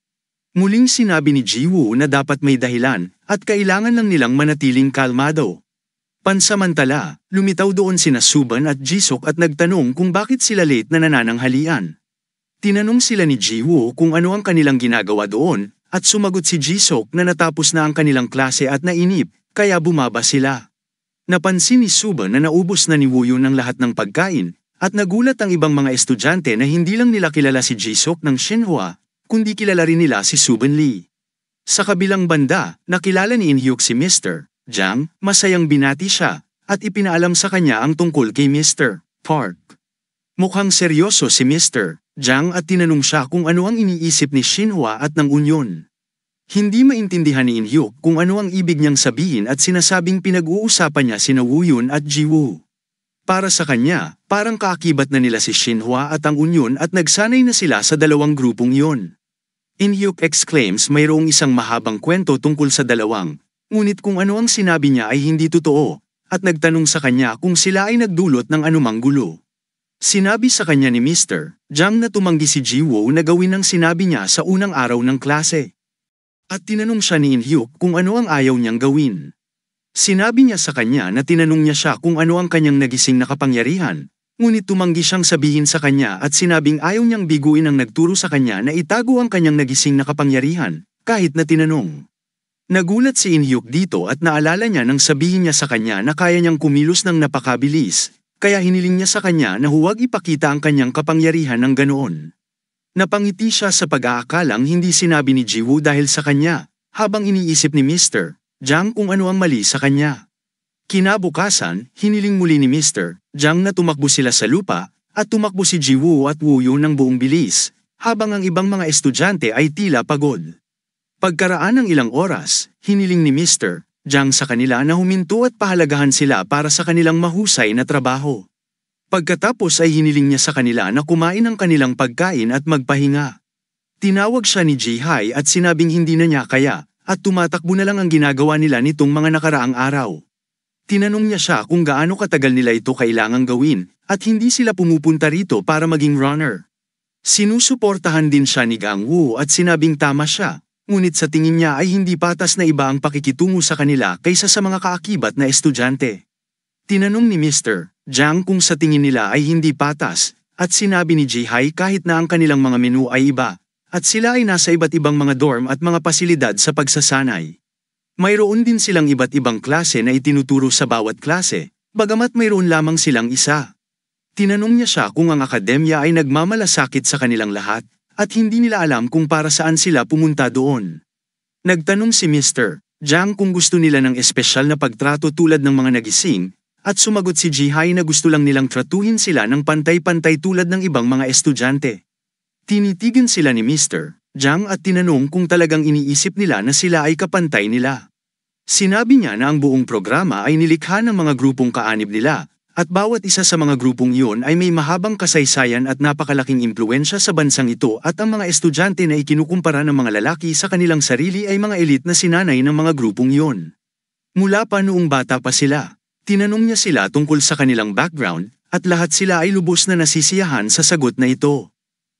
Muling sinabi ni Jiwoo na dapat may dahilan, at kailangan lang nilang manatiling kalmado. Pansamantala, lumitaw doon sina Suban at Jisuk at nagtanong kung bakit sila late na nanananghalian. Tinanong sila ni Jiwoo kung ano ang kanilang ginagawa doon, at sumagot si Jisuk na natapos na ang kanilang klase at nainip, kaya bumaba sila. Napansin ni Suban na naubos na ni Woo ng lahat ng pagkain, at nagulat ang ibang mga estudyante na hindi lang nila kilala si Jisuk ng Shinhwa, kundi kilala rin nila si Suban Lee. Sa kabilang banda, nakilala ni In-hyuk si Mr. Jiang, masayang binati siya, at ipinaalam sa kanya ang tungkol kay Mr. Park. Mukhang seryoso si Mr. Jiang at tinanong siya kung ano ang iniisip ni Shinhwa at ng Union. Hindi maintindihan ni In-hyuk kung ano ang ibig niyang sabihin at sinasabing pinag-uusapan niya sina Woo at Jiwoo. Para sa kanya, parang kaakibat na nila si Shinhwa at ang Union at nagsanay na sila sa dalawang grupong iyon. In-hyuk exclaims mayroong isang mahabang kwento tungkol sa dalawang, ngunit kung ano ang sinabi niya ay hindi totoo, at nagtanong sa kanya kung sila ay nagdulot ng anumang gulo. Sinabi sa kanya ni Mr. Jiang na tumanggi si Jiwoo na gawin ang sinabi niya sa unang araw ng klase. At tinanong siya ni In-hyuk kung ano ang ayaw niyang gawin. Sinabi niya sa kanya na tinanong niya siya kung ano ang kanyang nagising na kapangyarihan, ngunit tumanggi siyang sabihin sa kanya at sinabing ayaw niyang biguin ang nagturo sa kanya na itago ang kanyang nagising na kapangyarihan, kahit na tinanong. Nagulat si In-hyuk dito at naalala niya nang sabihin niya sa kanya na kaya niyang kumilos ng napakabilis, kaya hiniling niya sa kanya na huwag ipakita ang kanyang kapangyarihan ng ganoon. Napangiti siya sa pag-aakalang hindi sinabi ni Jiwoo dahil sa kanya, habang iniisip ni Mr. Jiang kung ano ang mali sa kanya. Kinabukasan, hiniling muli ni Mr. Jiang na tumakbo sila sa lupa, at tumakbo si Jiwoo at Woo ng buong bilis, habang ang ibang mga estudyante ay tila pagod. Pagkaraan ng ilang oras, hiniling ni Mr. Jiang sa kanila na huminto at pahalagahan sila para sa kanilang mahusay na trabaho. Pagkatapos ay hiniling niya sa kanila na kumain ng kanilang pagkain at magpahinga. Tinawag siya ni Ji-hai at sinabing hindi na niya kaya, at tumatakbo na lang ang ginagawa nila nitong mga nakaraang araw. Tinanong niya siya kung gaano katagal nila ito kailangang gawin, at hindi sila pumupunta rito para maging runner. Sinusuportahan din siya ni Gang Woo at sinabing tama siya, ngunit sa tingin niya ay hindi patas na iba ang pakikitungo sa kanila kaysa sa mga kaakibat na estudyante. Tinanong ni Mr. Jiang kung sa tingin nila ay hindi patas, at sinabi ni Ji-hai kahit na ang kanilang mga menu ay iba, at sila ay nasa iba't ibang mga dorm at mga pasilidad sa pagsasanay. Mayroon din silang iba't ibang klase na itinuturo sa bawat klase, bagamat mayroon lamang silang isa. Tinanong niya siya kung ang akademya ay nagmamalasakit sa kanilang lahat, at hindi nila alam kung para saan sila pumunta doon. Nagtanong si Mr. Jiang kung gusto nila ng espesyal na pagtrato tulad ng mga nagising, at sumagot si Jihai na gusto lang nilang tratuhin sila ng pantay-pantay tulad ng ibang mga estudyante. Tinitigan sila ni Mr. Jiang at tinanong kung talagang iniisip nila na sila ay kapantay nila. Sinabi niya na ang buong programa ay nilikha ng mga grupong kaanib nila, at bawat isa sa mga grupong iyon ay may mahabang kasaysayan at napakalaking impluwensya sa bansang ito, at ang mga estudyante na ikinukumpara ng mga lalaki sa kanilang sarili ay mga elite na sinanay ng mga grupong iyon. Mula pa noong bata pa sila, tinanong niya sila tungkol sa kanilang background, at lahat sila ay lubos na nasisiyahan sa sagot na ito.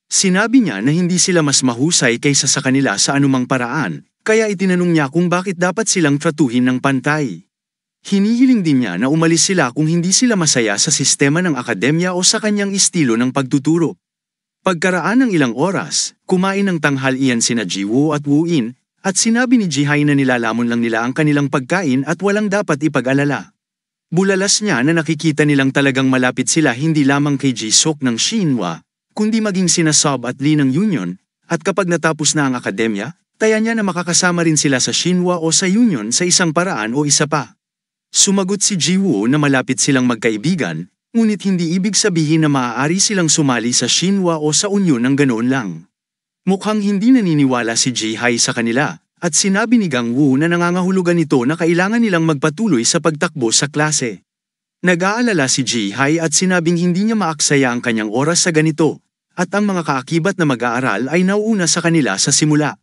Sinabi niya na hindi sila mas mahusay kaysa sa kanila sa anumang paraan, kaya itinanong niya kung bakit dapat silang tratuhin ng pantay. Hinihiling din niya na umalis sila kung hindi sila masaya sa sistema ng akademya o sa kanyang estilo ng pagtuturo. Pagkaraan ng ilang oras, kumain ng tanghalian sina Jiwoo at Woo-in, at sinabi ni Jihai na nilalamon lang nila ang kanilang pagkain at walang dapat ipag-alala. Bulalas niya na nakikita nilang talagang malapit sila hindi lamang kay Jisuk ng Shinhwa, kundi maging sina Sob at Lee ng Union, at kapag natapos na ang akademya, taya niya na makakasama rin sila sa Shinhwa o sa Union sa isang paraan o isa pa. Sumagot si Jiwoo na malapit silang magkaibigan, ngunit hindi ibig sabihin na maaari silang sumali sa Shinhwa o sa Union ng ganoon lang. Mukhang hindi naniniwala si Jihai sa kanila, at sinabi ni Gangwoo na nangangahulugan ito na kailangan nilang magpatuloy sa pagtakbo sa klase. Nag-aalala si Jihai at sinabing hindi niya maaksaya ang kanyang oras sa ganito, at ang mga kaakibat na mag-aaral ay nauuna sa kanila sa simula.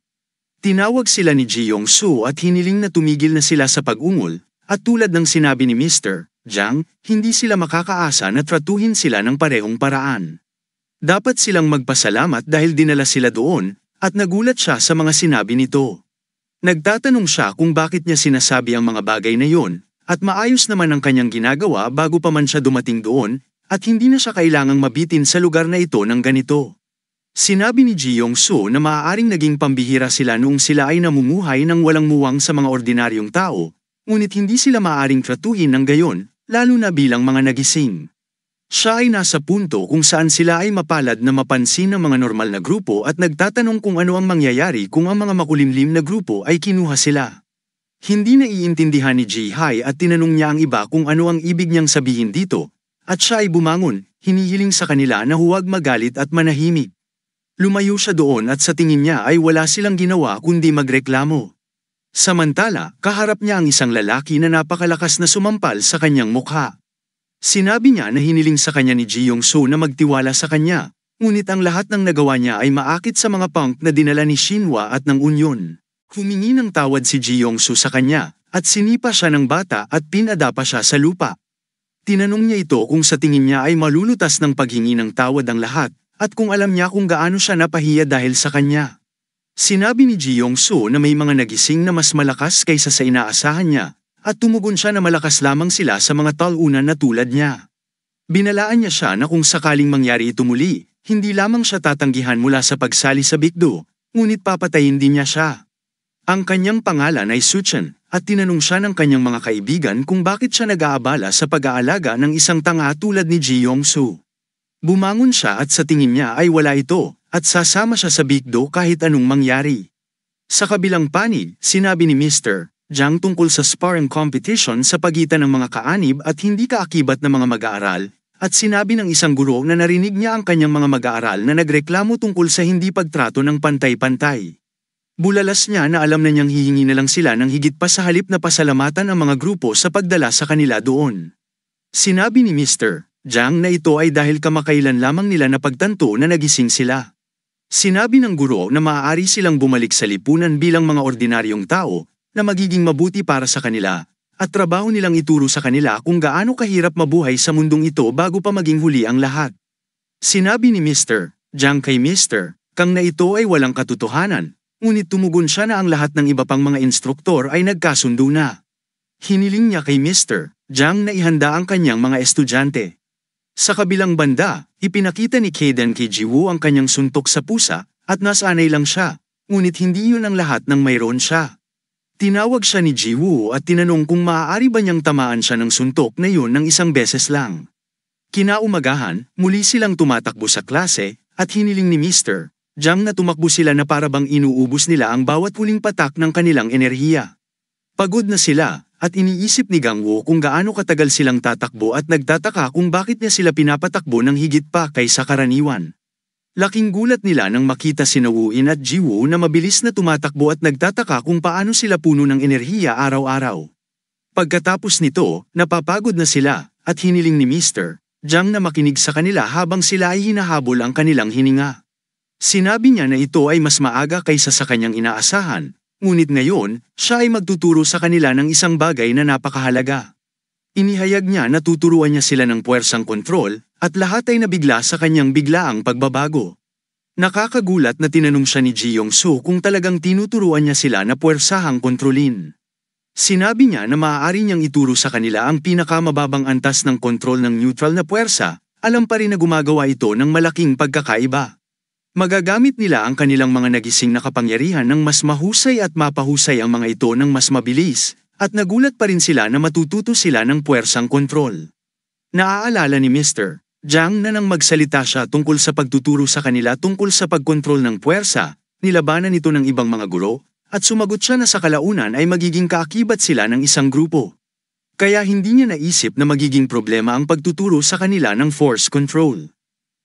Tinawag sila ni Ji Yong-soo at hiniling na tumigil na sila sa pag-ungol, at tulad ng sinabi ni Mr. Jiang, hindi sila makakaasa na tratuhin sila ng parehong paraan. Dapat silang magpasalamat dahil dinala sila doon, at nagulat siya sa mga sinabi nito. Nagtatanong siya kung bakit niya sinasabi ang mga bagay na yon, at maayos naman ang kanyang ginagawa bago pa man siya dumating doon, at hindi na siya kailangang mabitin sa lugar na ito ng ganito. Sinabi ni Ji Yong-soo na maaaring naging pambihira sila noong sila ay namumuhay ng walang muwang sa mga ordinaryong tao, ngunit hindi sila maaaring tratuhin ng gayon, lalo na bilang mga nagising. Siya ay nasa punto kung saan sila ay mapalad na mapansin ng mga normal na grupo at nagtatanong kung ano ang mangyayari kung ang mga makulimlim na grupo ay kinuha sila. Hindi naiintindihan ni Jihai at tinanong niya ang iba kung ano ang ibig niyang sabihin dito, at siya ay bumangon, hinihiling sa kanila na huwag magalit at manahimik. Lumayo siya doon at sa tingin niya ay wala silang ginawa kundi magreklamo. Samantala, kaharap niya ang isang lalaki na napakalakas na sumampal sa kanyang mukha. Sinabi niya na hiniling sa kanya ni Ji Yong-soo na magtiwala sa kanya, ngunit ang lahat ng nagawa niya ay maakit sa mga punk na dinala ni Shinhwa at ng Union. Humingi ng tawad si Ji Yong-soo sa kanya, at sinipa siya ng bata at pinadapa siya sa lupa. Tinanong niya ito kung sa tingin niya ay malulutas ng paghingi ng tawad ang lahat, at kung alam niya kung gaano siya napahiya dahil sa kanya. Sinabi ni Ji Yong-soo na may mga nagising na mas malakas kaysa sa inaasahan niya, at tumugon siya na malakas lamang sila sa mga talunan na tulad niya. Binalaan niya siya na kung sakaling mangyari ito muli, hindi lamang siya tatanggihan mula sa pagsali sa Bikdo, ngunit papatayin din niya siya. Ang kanyang pangalan ay Suchen, at tinanong siya ng kanyang mga kaibigan kung bakit siya nag-aabala sa pag-aalaga ng isang tanga tulad ni Ji Yong-soo. Bumangon siya at sa tingin niya ay wala ito, at sasama siya sa Bikdo kahit anong mangyari. Sa kabilang panig, sinabi ni Mr. Jiang tungkol sa sparring competition sa pagitan ng mga kaanib at hindi kaakibat na mga mag-aaral, at sinabi ng isang guro na narinig niya ang kanyang mga mag-aaral na nagreklamo tungkol sa hindi pagtrato ng pantay-pantay. Bulalas niya na alam na niyang hihingi na lang sila ng higit pa sa halip na pasalamatan ang mga grupo sa pagdala sa kanila doon. Sinabi ni Mr. Jiang na ito ay dahil kamakailan lamang nila napagtanto na nagising sila. Sinabi ng guro na maaari silang bumalik sa lipunan bilang mga ordinaryong tao, na magiging mabuti para sa kanila, at trabaho nilang ituro sa kanila kung gaano kahirap mabuhay sa mundong ito bago pa maging huli ang lahat. Sinabi ni Mr. Jiang kay Mr. Kang na ito ay walang katotohanan, ngunit tumugon siya na ang lahat ng iba pang mga instruktor ay nagkasundo na. Hiniling niya kay Mr. Jiang na ihanda ang kanyang mga estudyante. Sa kabilang banda, ipinakita ni Kaden kay Jiwoo ang kanyang suntok sa pusa, at nasanay lang siya, ngunit hindi yun ang lahat ng mayroon siya. Tinawag siya ni Jiwoo at tinanong kung maaari ba niyang tamaan siya ng suntok na yun ng isang beses lang. Kinaumagahan, muli silang tumatakbo sa klase, at hiniling ni Mr. Jiang na tumakbo sila na parabang inuubos nila ang bawat huling patak ng kanilang enerhiya. Pagod na sila, at iniisip ni Gangwo kung gaano katagal silang tatakbo at nagtataka kung bakit niya sila pinapatakbo ng higit pa kaysa karaniwan. Laking gulat nila nang makita si Wu-in at Ji-woo na mabilis na tumatakbo at nagtataka kung paano sila puno ng enerhiya araw-araw. Pagkatapos nito, napapagod na sila, at hiniling ni Mr. Jiang na makinig sa kanila habang sila ay hinahabol ang kanilang hininga. Sinabi niya na ito ay mas maaga kaysa sa kanyang inaasahan. Ngunit ngayon, siya ay magtuturo sa kanila ng isang bagay na napakahalaga. Inihayag niya na tuturuan niya sila ng puwersang kontrol, at lahat ay nabigla sa kanyang biglaang pagbabago. Nakakagulat na tinanong siya ni Ji Yong-soo kung talagang tinuturuan niya sila na puwersahang kontrolin. Sinabi niya na maaari niyang ituro sa kanila ang pinakamababang antas ng kontrol ng neutral na puwersa, alam pa rin na gumagawa ito ng malaking pagkakaiba. Magagamit nila ang kanilang mga nagising na kapangyarihan ng mas mahusay at mapahusay ang mga ito ng mas mabilis, at nagulat pa rin sila na matututo sila ng puwersang kontrol. Naaalala ni Mr. Jiang na nang magsalita siya tungkol sa pagtuturo sa kanila tungkol sa pagkontrol ng puwersa, nilabanan ito ng ibang mga guro, at sumagot siya na sa kalaunan ay magiging kaakibat sila ng isang grupo. Kaya hindi niya naisip na magiging problema ang pagtuturo sa kanila ng force control.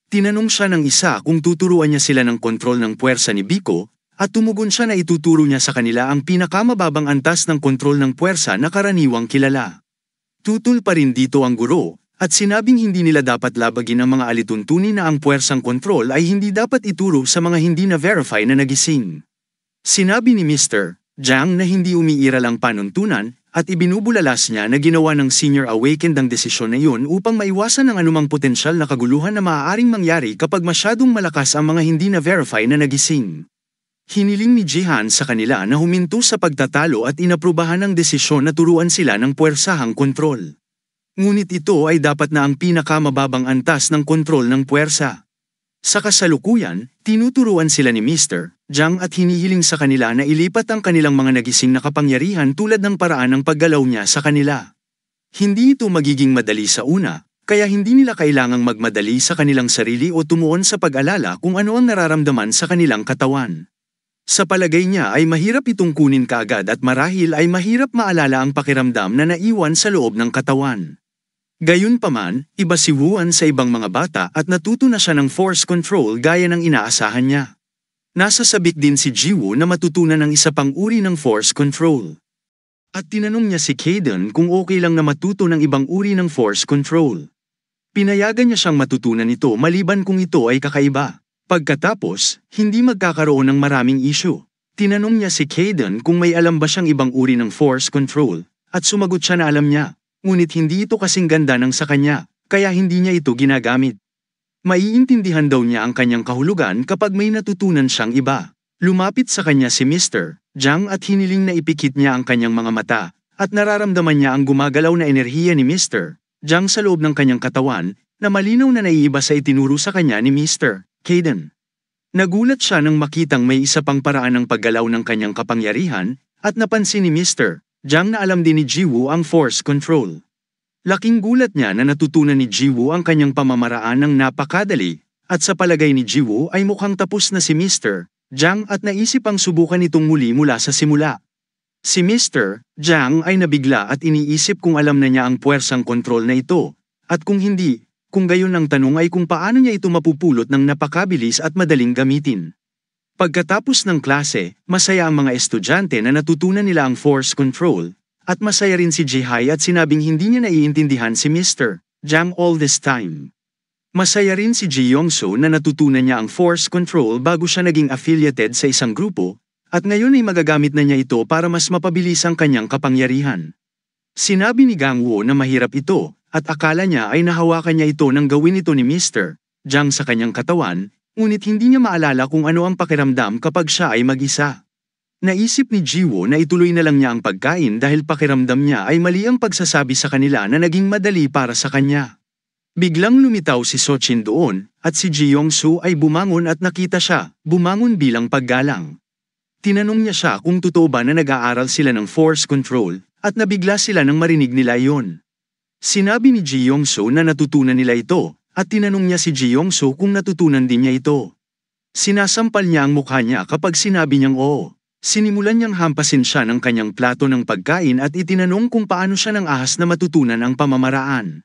Tinanong siya ng isa kung tuturuan niya sila ng kontrol ng puwersa ni Biko, at tumugon siya na ituturo niya sa kanila ang pinakamababang antas ng kontrol ng puwersa na karaniwang kilala. Tutul pa rin dito ang guro, at sinabing hindi nila dapat labagin ang mga alituntunin na ang puwersang kontrol ay hindi dapat ituro sa mga hindi na-verify na nagising. Sinabi ni Mr. Jiang na hindi umiiral ang panuntunan, at ibinubulalas niya na ginawa ng senior awakened ang desisyon na iyon upang maiwasan ang anumang potensyal na kaguluhan na maaaring mangyari kapag masyadong malakas ang mga hindi na-verify na nagising. Hiniling ni Jihan sa kanila na huminto sa pagtatalo at inaprubahan ang desisyon na turuan sila ng puwersahang kontrol. Ngunit ito ay dapat na ang pinakamababang antas ng kontrol ng puwersa. Sa kasalukuyan, tinuturuan sila ni Mr. Jiang at hinihiling sa kanila na ilipat ang kanilang mga nagising na kapangyarihan tulad ng paraan ng paggalaw niya sa kanila. Hindi ito magiging madali sa una, kaya hindi nila kailangang magmadali sa kanilang sarili o tumuon sa pag-alala kung ano ang nararamdaman sa kanilang katawan. Sa palagay niya ay mahirap itong kunin kaagad at marahil ay mahirap maalala ang pakiramdam na naiwan sa loob ng katawan. Gayunpaman, iba si Wuan sa ibang mga bata at natuto na siya ng force control gaya ng inaasahan niya. Nasa sabik din si Ji-woo na matutunan ng isa pang uri ng force control. At tinanong niya si Kaden kung okay lang na matuto ng ibang uri ng force control. Pinayagan niya siyang matutunan ito maliban kung ito ay kakaiba. Pagkatapos, hindi magkakaroon ng maraming issue. Tinanong niya si Kaden kung may alam ba siyang ibang uri ng force control, at sumagot siya na alam niya. Ngunit hindi ito kasing ganda ng sa kanya, kaya hindi niya ito ginagamit. Maiintindihan daw niya ang kanyang kahulugan kapag may natutunan siyang iba. Lumapit sa kanya si Mr. Jiang at hiniling na ipikit niya ang kanyang mga mata, at nararamdaman niya ang gumagalaw na enerhiya ni Mr. Jiang sa loob ng kanyang katawan, na malinaw na naiiba sa itinuro sa kanya ni Mr. Kaden. Nagulat siya nang makitang may isa pang paraan ng paggalaw ng kanyang kapangyarihan, at napansin ni Mr. Jiang na alam din ni Ji-woo ang force control. Laking gulat niya na natutunan ni Ji-woo ang kanyang pamamaraan ng napakadali, at sa palagay ni Ji-woo ay mukhang tapos na si Mr. Jiang at naisip ang subukan itong muli mula sa simula. Si Mr. Jiang ay nabigla at iniisip kung alam na niya ang puwersang kontrol na ito, at kung hindi, kung gayon ang tanong ay kung paano niya ito mapupulot ng napakabilis at madaling gamitin. Pagkatapos ng klase, masaya ang mga estudyante na natutunan nila ang force control, at masaya rin si Ji-hai at sinabing hindi niya naiintindihan si Mr. Jiang all this time. Masaya rin si Ji Yong-soo na natutunan niya ang force control bago siya naging affiliated sa isang grupo, at ngayon ay magagamit na niya ito para mas mapabilis ang kanyang kapangyarihan. Sinabi ni Gangwo na mahirap ito, at akala niya ay nahawakan niya ito nang gawin ito ni Mr. Jiang sa kanyang katawan, ngunit hindi niya maalala kung ano ang pakiramdam kapag siya ay mag-isa. Naisip ni Ji-woo na ituloy na lang niya ang pagkain dahil pakiramdam niya ay mali ang pagsasabi sa kanila na naging madali para sa kanya. Biglang lumitaw si Sochin doon, at si Ji Yong-soo ay bumangon at nakita siya, bumangon bilang paggalang. Tinanong niya siya kung totoo ba na nag-aaral sila ng force control, at nabigla sila nang marinig nila iyon. Sinabi ni Ji Yong-soo na natutunan nila ito, at tinanong niya si Ji Yong-soo kung natutunan din niya ito. Sinasampal niya ang mukha niya kapag sinabi niyang oo. Sinimulan niyang hampasin siya ng kanyang plato ng pagkain at itinanong kung paano siya ng ahas na matutunan ang pamamaraan.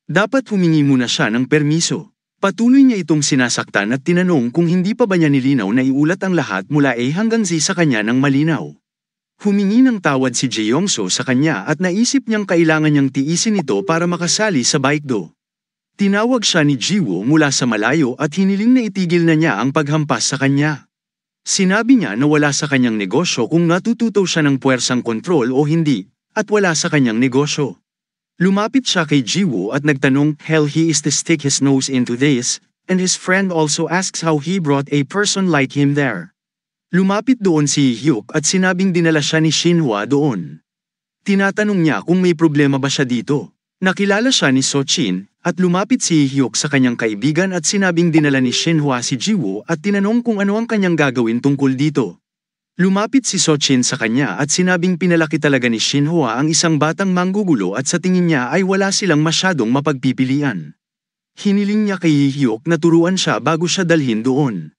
Dapat humingi muna siya ng permiso. Patuloy niya itong sinasaktan at tinanong kung hindi pa ba niya nilinaw na iulat ang lahat mula A hanggang Z sa kanya ng malinaw. Humingi ng tawad si Jeongso sa kanya at naisip niyang kailangan niyang tiisin ito para makasali sa baekdo. Tinawag siya ni Jiwoo mula sa malayo at hiniling na itigil na niya ang paghampas sa kanya. Sinabi niya na wala sa kanyang negosyo kung natututo siya ng puwersang kontrol o hindi, at wala sa kanyang negosyo. Lumapit siya kay Jiwoo at nagtanong hell he is to stick his nose into this, and his friend also asks how he brought a person like him there. Lumapit doon si Hyuk at sinabing dinala siya ni Shinhwa doon. Tinatanong niya kung may problema ba siya dito. Nakilala siya ni Sochin, at lumapit si Hyuk sa kanyang kaibigan at sinabing dinala ni Shinhwa si Jiwoo at tinanong kung ano ang kanyang gagawin tungkol dito. Lumapit si Sochin sa kanya at sinabing pinalaki talaga ni Shinhwa ang isang batang manggugulo at sa tingin niya ay wala silang masyadong mapagpipilian. Hiniling niya kay Hyuk na turuan siya bago siya dalhin doon.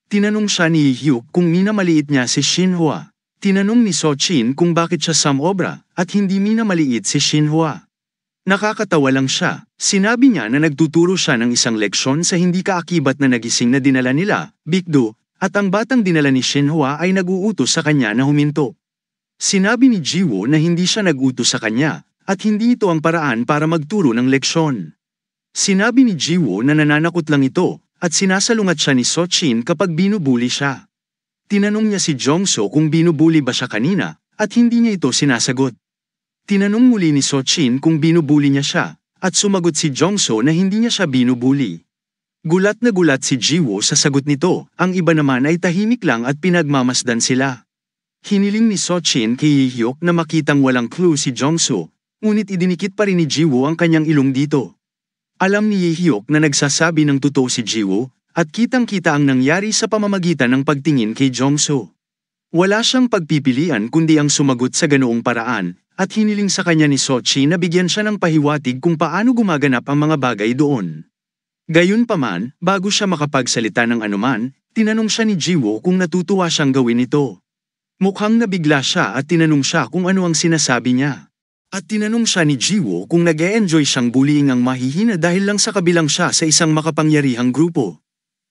Tinanong siya ni Hyuk kung minamaliit niya si Shinhwa. Tinanong ni Sochin kung bakit siya samobra at hindi minamaliit si Shinhwa. Nakakatawa lang siya. Sinabi niya na nagtuturo siya ng isang leksyon sa hindi kaakibat na nagising na dinala nila, Bigdo, at ang batang dinala ni Shinhwa ay nag-uutos sa kanya na huminto. Sinabi ni Jiwoo na hindi siya nag-utos sa kanya, at hindi ito ang paraan para magturo ng leksyon. Sinabi ni Jiwoo na nananakot lang ito, at sinasalungat siya ni Sochin kapag binubuli siya. Tinanong niya si Jeongso kung binubuli ba siya kanina, at hindi niya ito sinasagot. Tinanong muli ni Sochin kung binubuli niya siya, at sumagot si Jeongso na hindi niya siya binubuli. Gulat na gulat si Jiwoo sa sagot nito, ang iba naman ay tahimik lang at pinagmamasdan sila. Hiniling ni Sochin kay Hyuk na makitang walang clue si Jeongso, ngunit idinikit pa rin ni Jiwoo ang kanyang ilong dito. Alam ni Hyuk na nagsasabi ng totoo si Jiwoo, at kitang-kita ang nangyari sa pamamagitan ng pagtingin kay Jeongso. Wala siyang pagpipilian kundi ang sumagot sa ganoong paraan, at hiniling sa kanya ni Sochin na bigyan siya ng pahiwatig kung paano gumaganap ang mga bagay doon. Gayunpaman, bago siya makapagsalita ng anuman, tinanong siya ni Jiwoo kung natutuwa siyang gawin ito. Mukhang nabigla siya at tinanong siya kung ano ang sinasabi niya. At tinanong siya ni Jiwoo kung nag-e-enjoy siyang bullying ang mahihina dahil lang sa kabilang siya sa isang makapangyarihang grupo.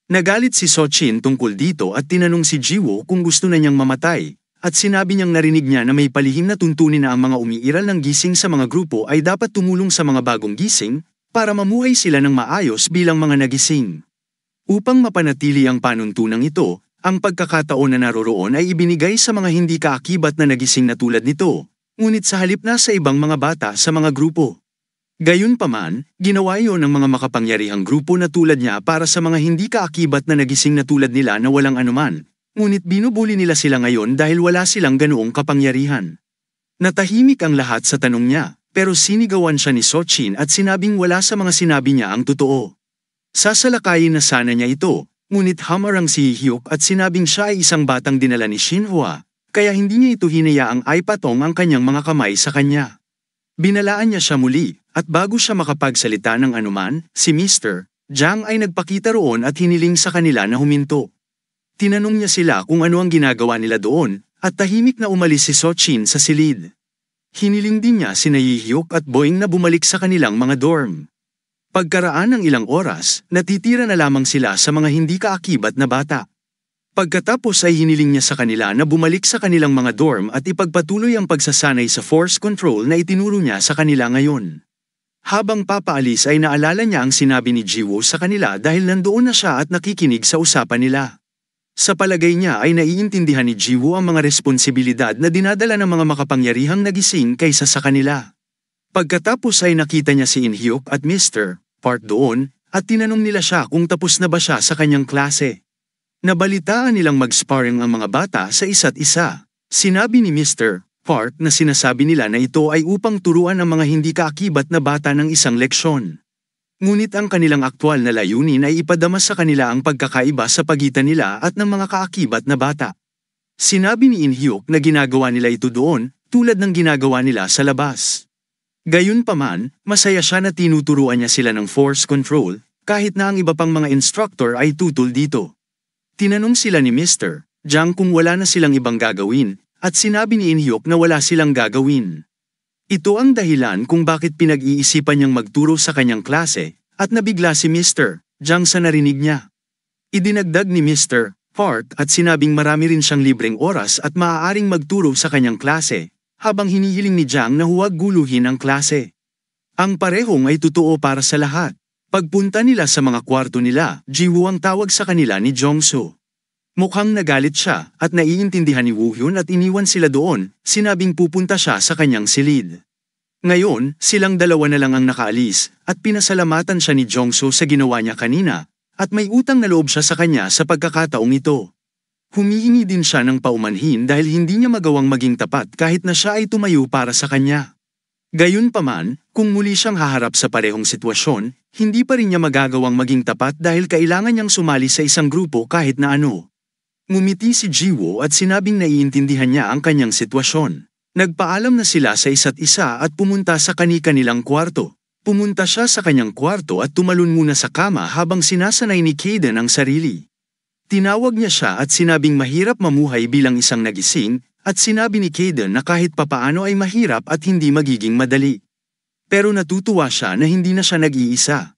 Nagalit si Sochin tungkol dito at tinanong si Jiwoo kung gusto na niyang mamatay, at sinabi niyang narinig niya na may palihim na tuntunin na ang mga umiiral ng gising sa mga grupo ay dapat tumulong sa mga bagong gising, para mamuhay sila ng maayos bilang mga nagising. Upang mapanatili ang panuntunang ito, ang pagkakataon na naroroon ay ibinigay sa mga hindi kaakibat na nagising na tulad nito, ngunit sa halip na sa ibang mga bata sa mga grupo. Gayunpaman, ginawa iyon ng mga makapangyarihang grupo na tulad niya para sa mga hindi kaakibat na nagising na tulad nila na walang anuman, ngunit binubuli nila sila ngayon dahil wala silang ganoong kapangyarihan. Natahimik ang lahat sa tanong niya. Pero sinigawan siya ni Sochin at sinabing wala sa mga sinabi niya ang totoo. Sasalakayin na sana niya ito, ngunit hamarang si Hyuk at sinabing siya ay isang batang dinala ni Shinhwa, kaya hindi niya ito hinayaang ipatong ang kanyang mga kamay sa kanya. Binalaan niya siya muli, at bago siya makapagsalita ng anuman, si Mr. Jang ay nagpakita roon at hiniling sa kanila na huminto. Tinanong niya sila kung ano ang ginagawa nila doon, at tahimik na umalis si Sochin sa silid. Hiniling din niya sina Hyuk at Boeing na bumalik sa kanilang mga dorm. Pagkaraan ng ilang oras, natitira na lamang sila sa mga hindi kaakibat na bata. Pagkatapos ay hiniling niya sa kanila na bumalik sa kanilang mga dorm at ipagpatuloy ang pagsasanay sa force control na itinuro niya sa kanila ngayon. Habang papaalis ay naalala niya ang sinabi ni Jiwoo sa kanila dahil nandoon na siya at nakikinig sa usapan nila. Sa palagay niya ay naiintindihan ni Jiwoo ang mga responsibilidad na dinadala ng mga makapangyarihang nagising kaysa sa kanila. Pagkatapos ay nakita niya si In-hyuk at Mr. Park doon, at tinanong nila siya kung tapos na ba siya sa kanyang klase. Nabalitaan nilang mag-sparring ang mga bata sa isa't isa. Sinabi ni Mr. Park na sinasabi nila na ito ay upang turuan ang mga hindi kaakibat na bata ng isang leksyon. Ngunit ang kanilang aktwal na layunin ay ipadama sa kanila ang pagkakaiba sa pagitan nila at ng mga kaakibat na bata. Sinabi ni In-hyuk na ginagawa nila ito doon, tulad ng ginagawa nila sa labas. Gayunpaman, masaya siya na tinuturuan niya sila ng force control, kahit na ang iba pang mga instructor ay tutol dito. Tinanong sila ni Mr. Jiang kung wala na silang ibang gagawin, at sinabi ni In-hyuk na wala silang gagawin. Ito ang dahilan kung bakit pinag-iisipan niyang magturo sa kanyang klase, at nabigla si Mr. Jiang sa narinig niya. Idinagdag ni Mr. Park at sinabing marami rin siyang libreng oras at maaaring magturo sa kanyang klase, habang hinihiling ni Jiang na huwag guluhin ang klase. Ang parehong ay totoo para sa lahat. Pagpunta nila sa mga kwarto nila, Jiwoo ang tawag sa kanila ni Jongsu. Mukhang nagalit siya at naiintindihan ni Woohyun at iniwan sila doon, sinabing pupunta siya sa kanyang silid. Ngayon, silang dalawa na lang ang nakaalis at pinasalamatan siya ni Jongsu sa ginawa niya kanina, at may utang na loob siya sa kanya sa pagkakataong ito. Humihingi din siya ng paumanhin dahil hindi niya magawang maging tapat kahit na siya ay tumayo para sa kanya. Gayunpaman, kung muli siyang haharap sa parehong sitwasyon, hindi pa rin niya magagawang maging tapat dahil kailangan niyang sumali sa isang grupo kahit na ano. Ngumiti si Jiwoo at sinabing naiintindihan niya ang kanyang sitwasyon. Nagpaalam na sila sa isa't isa at pumunta sa kani-kanilang kwarto. Pumunta siya sa kanyang kwarto at tumalon muna sa kama habang sinasanay ni Kaden ang sarili. Tinawag niya siya at sinabing mahirap mamuhay bilang isang nagising, at sinabi ni Kaden na kahit papaano ay mahirap at hindi magiging madali. Pero natutuwa siya na hindi na siya nag-iisa.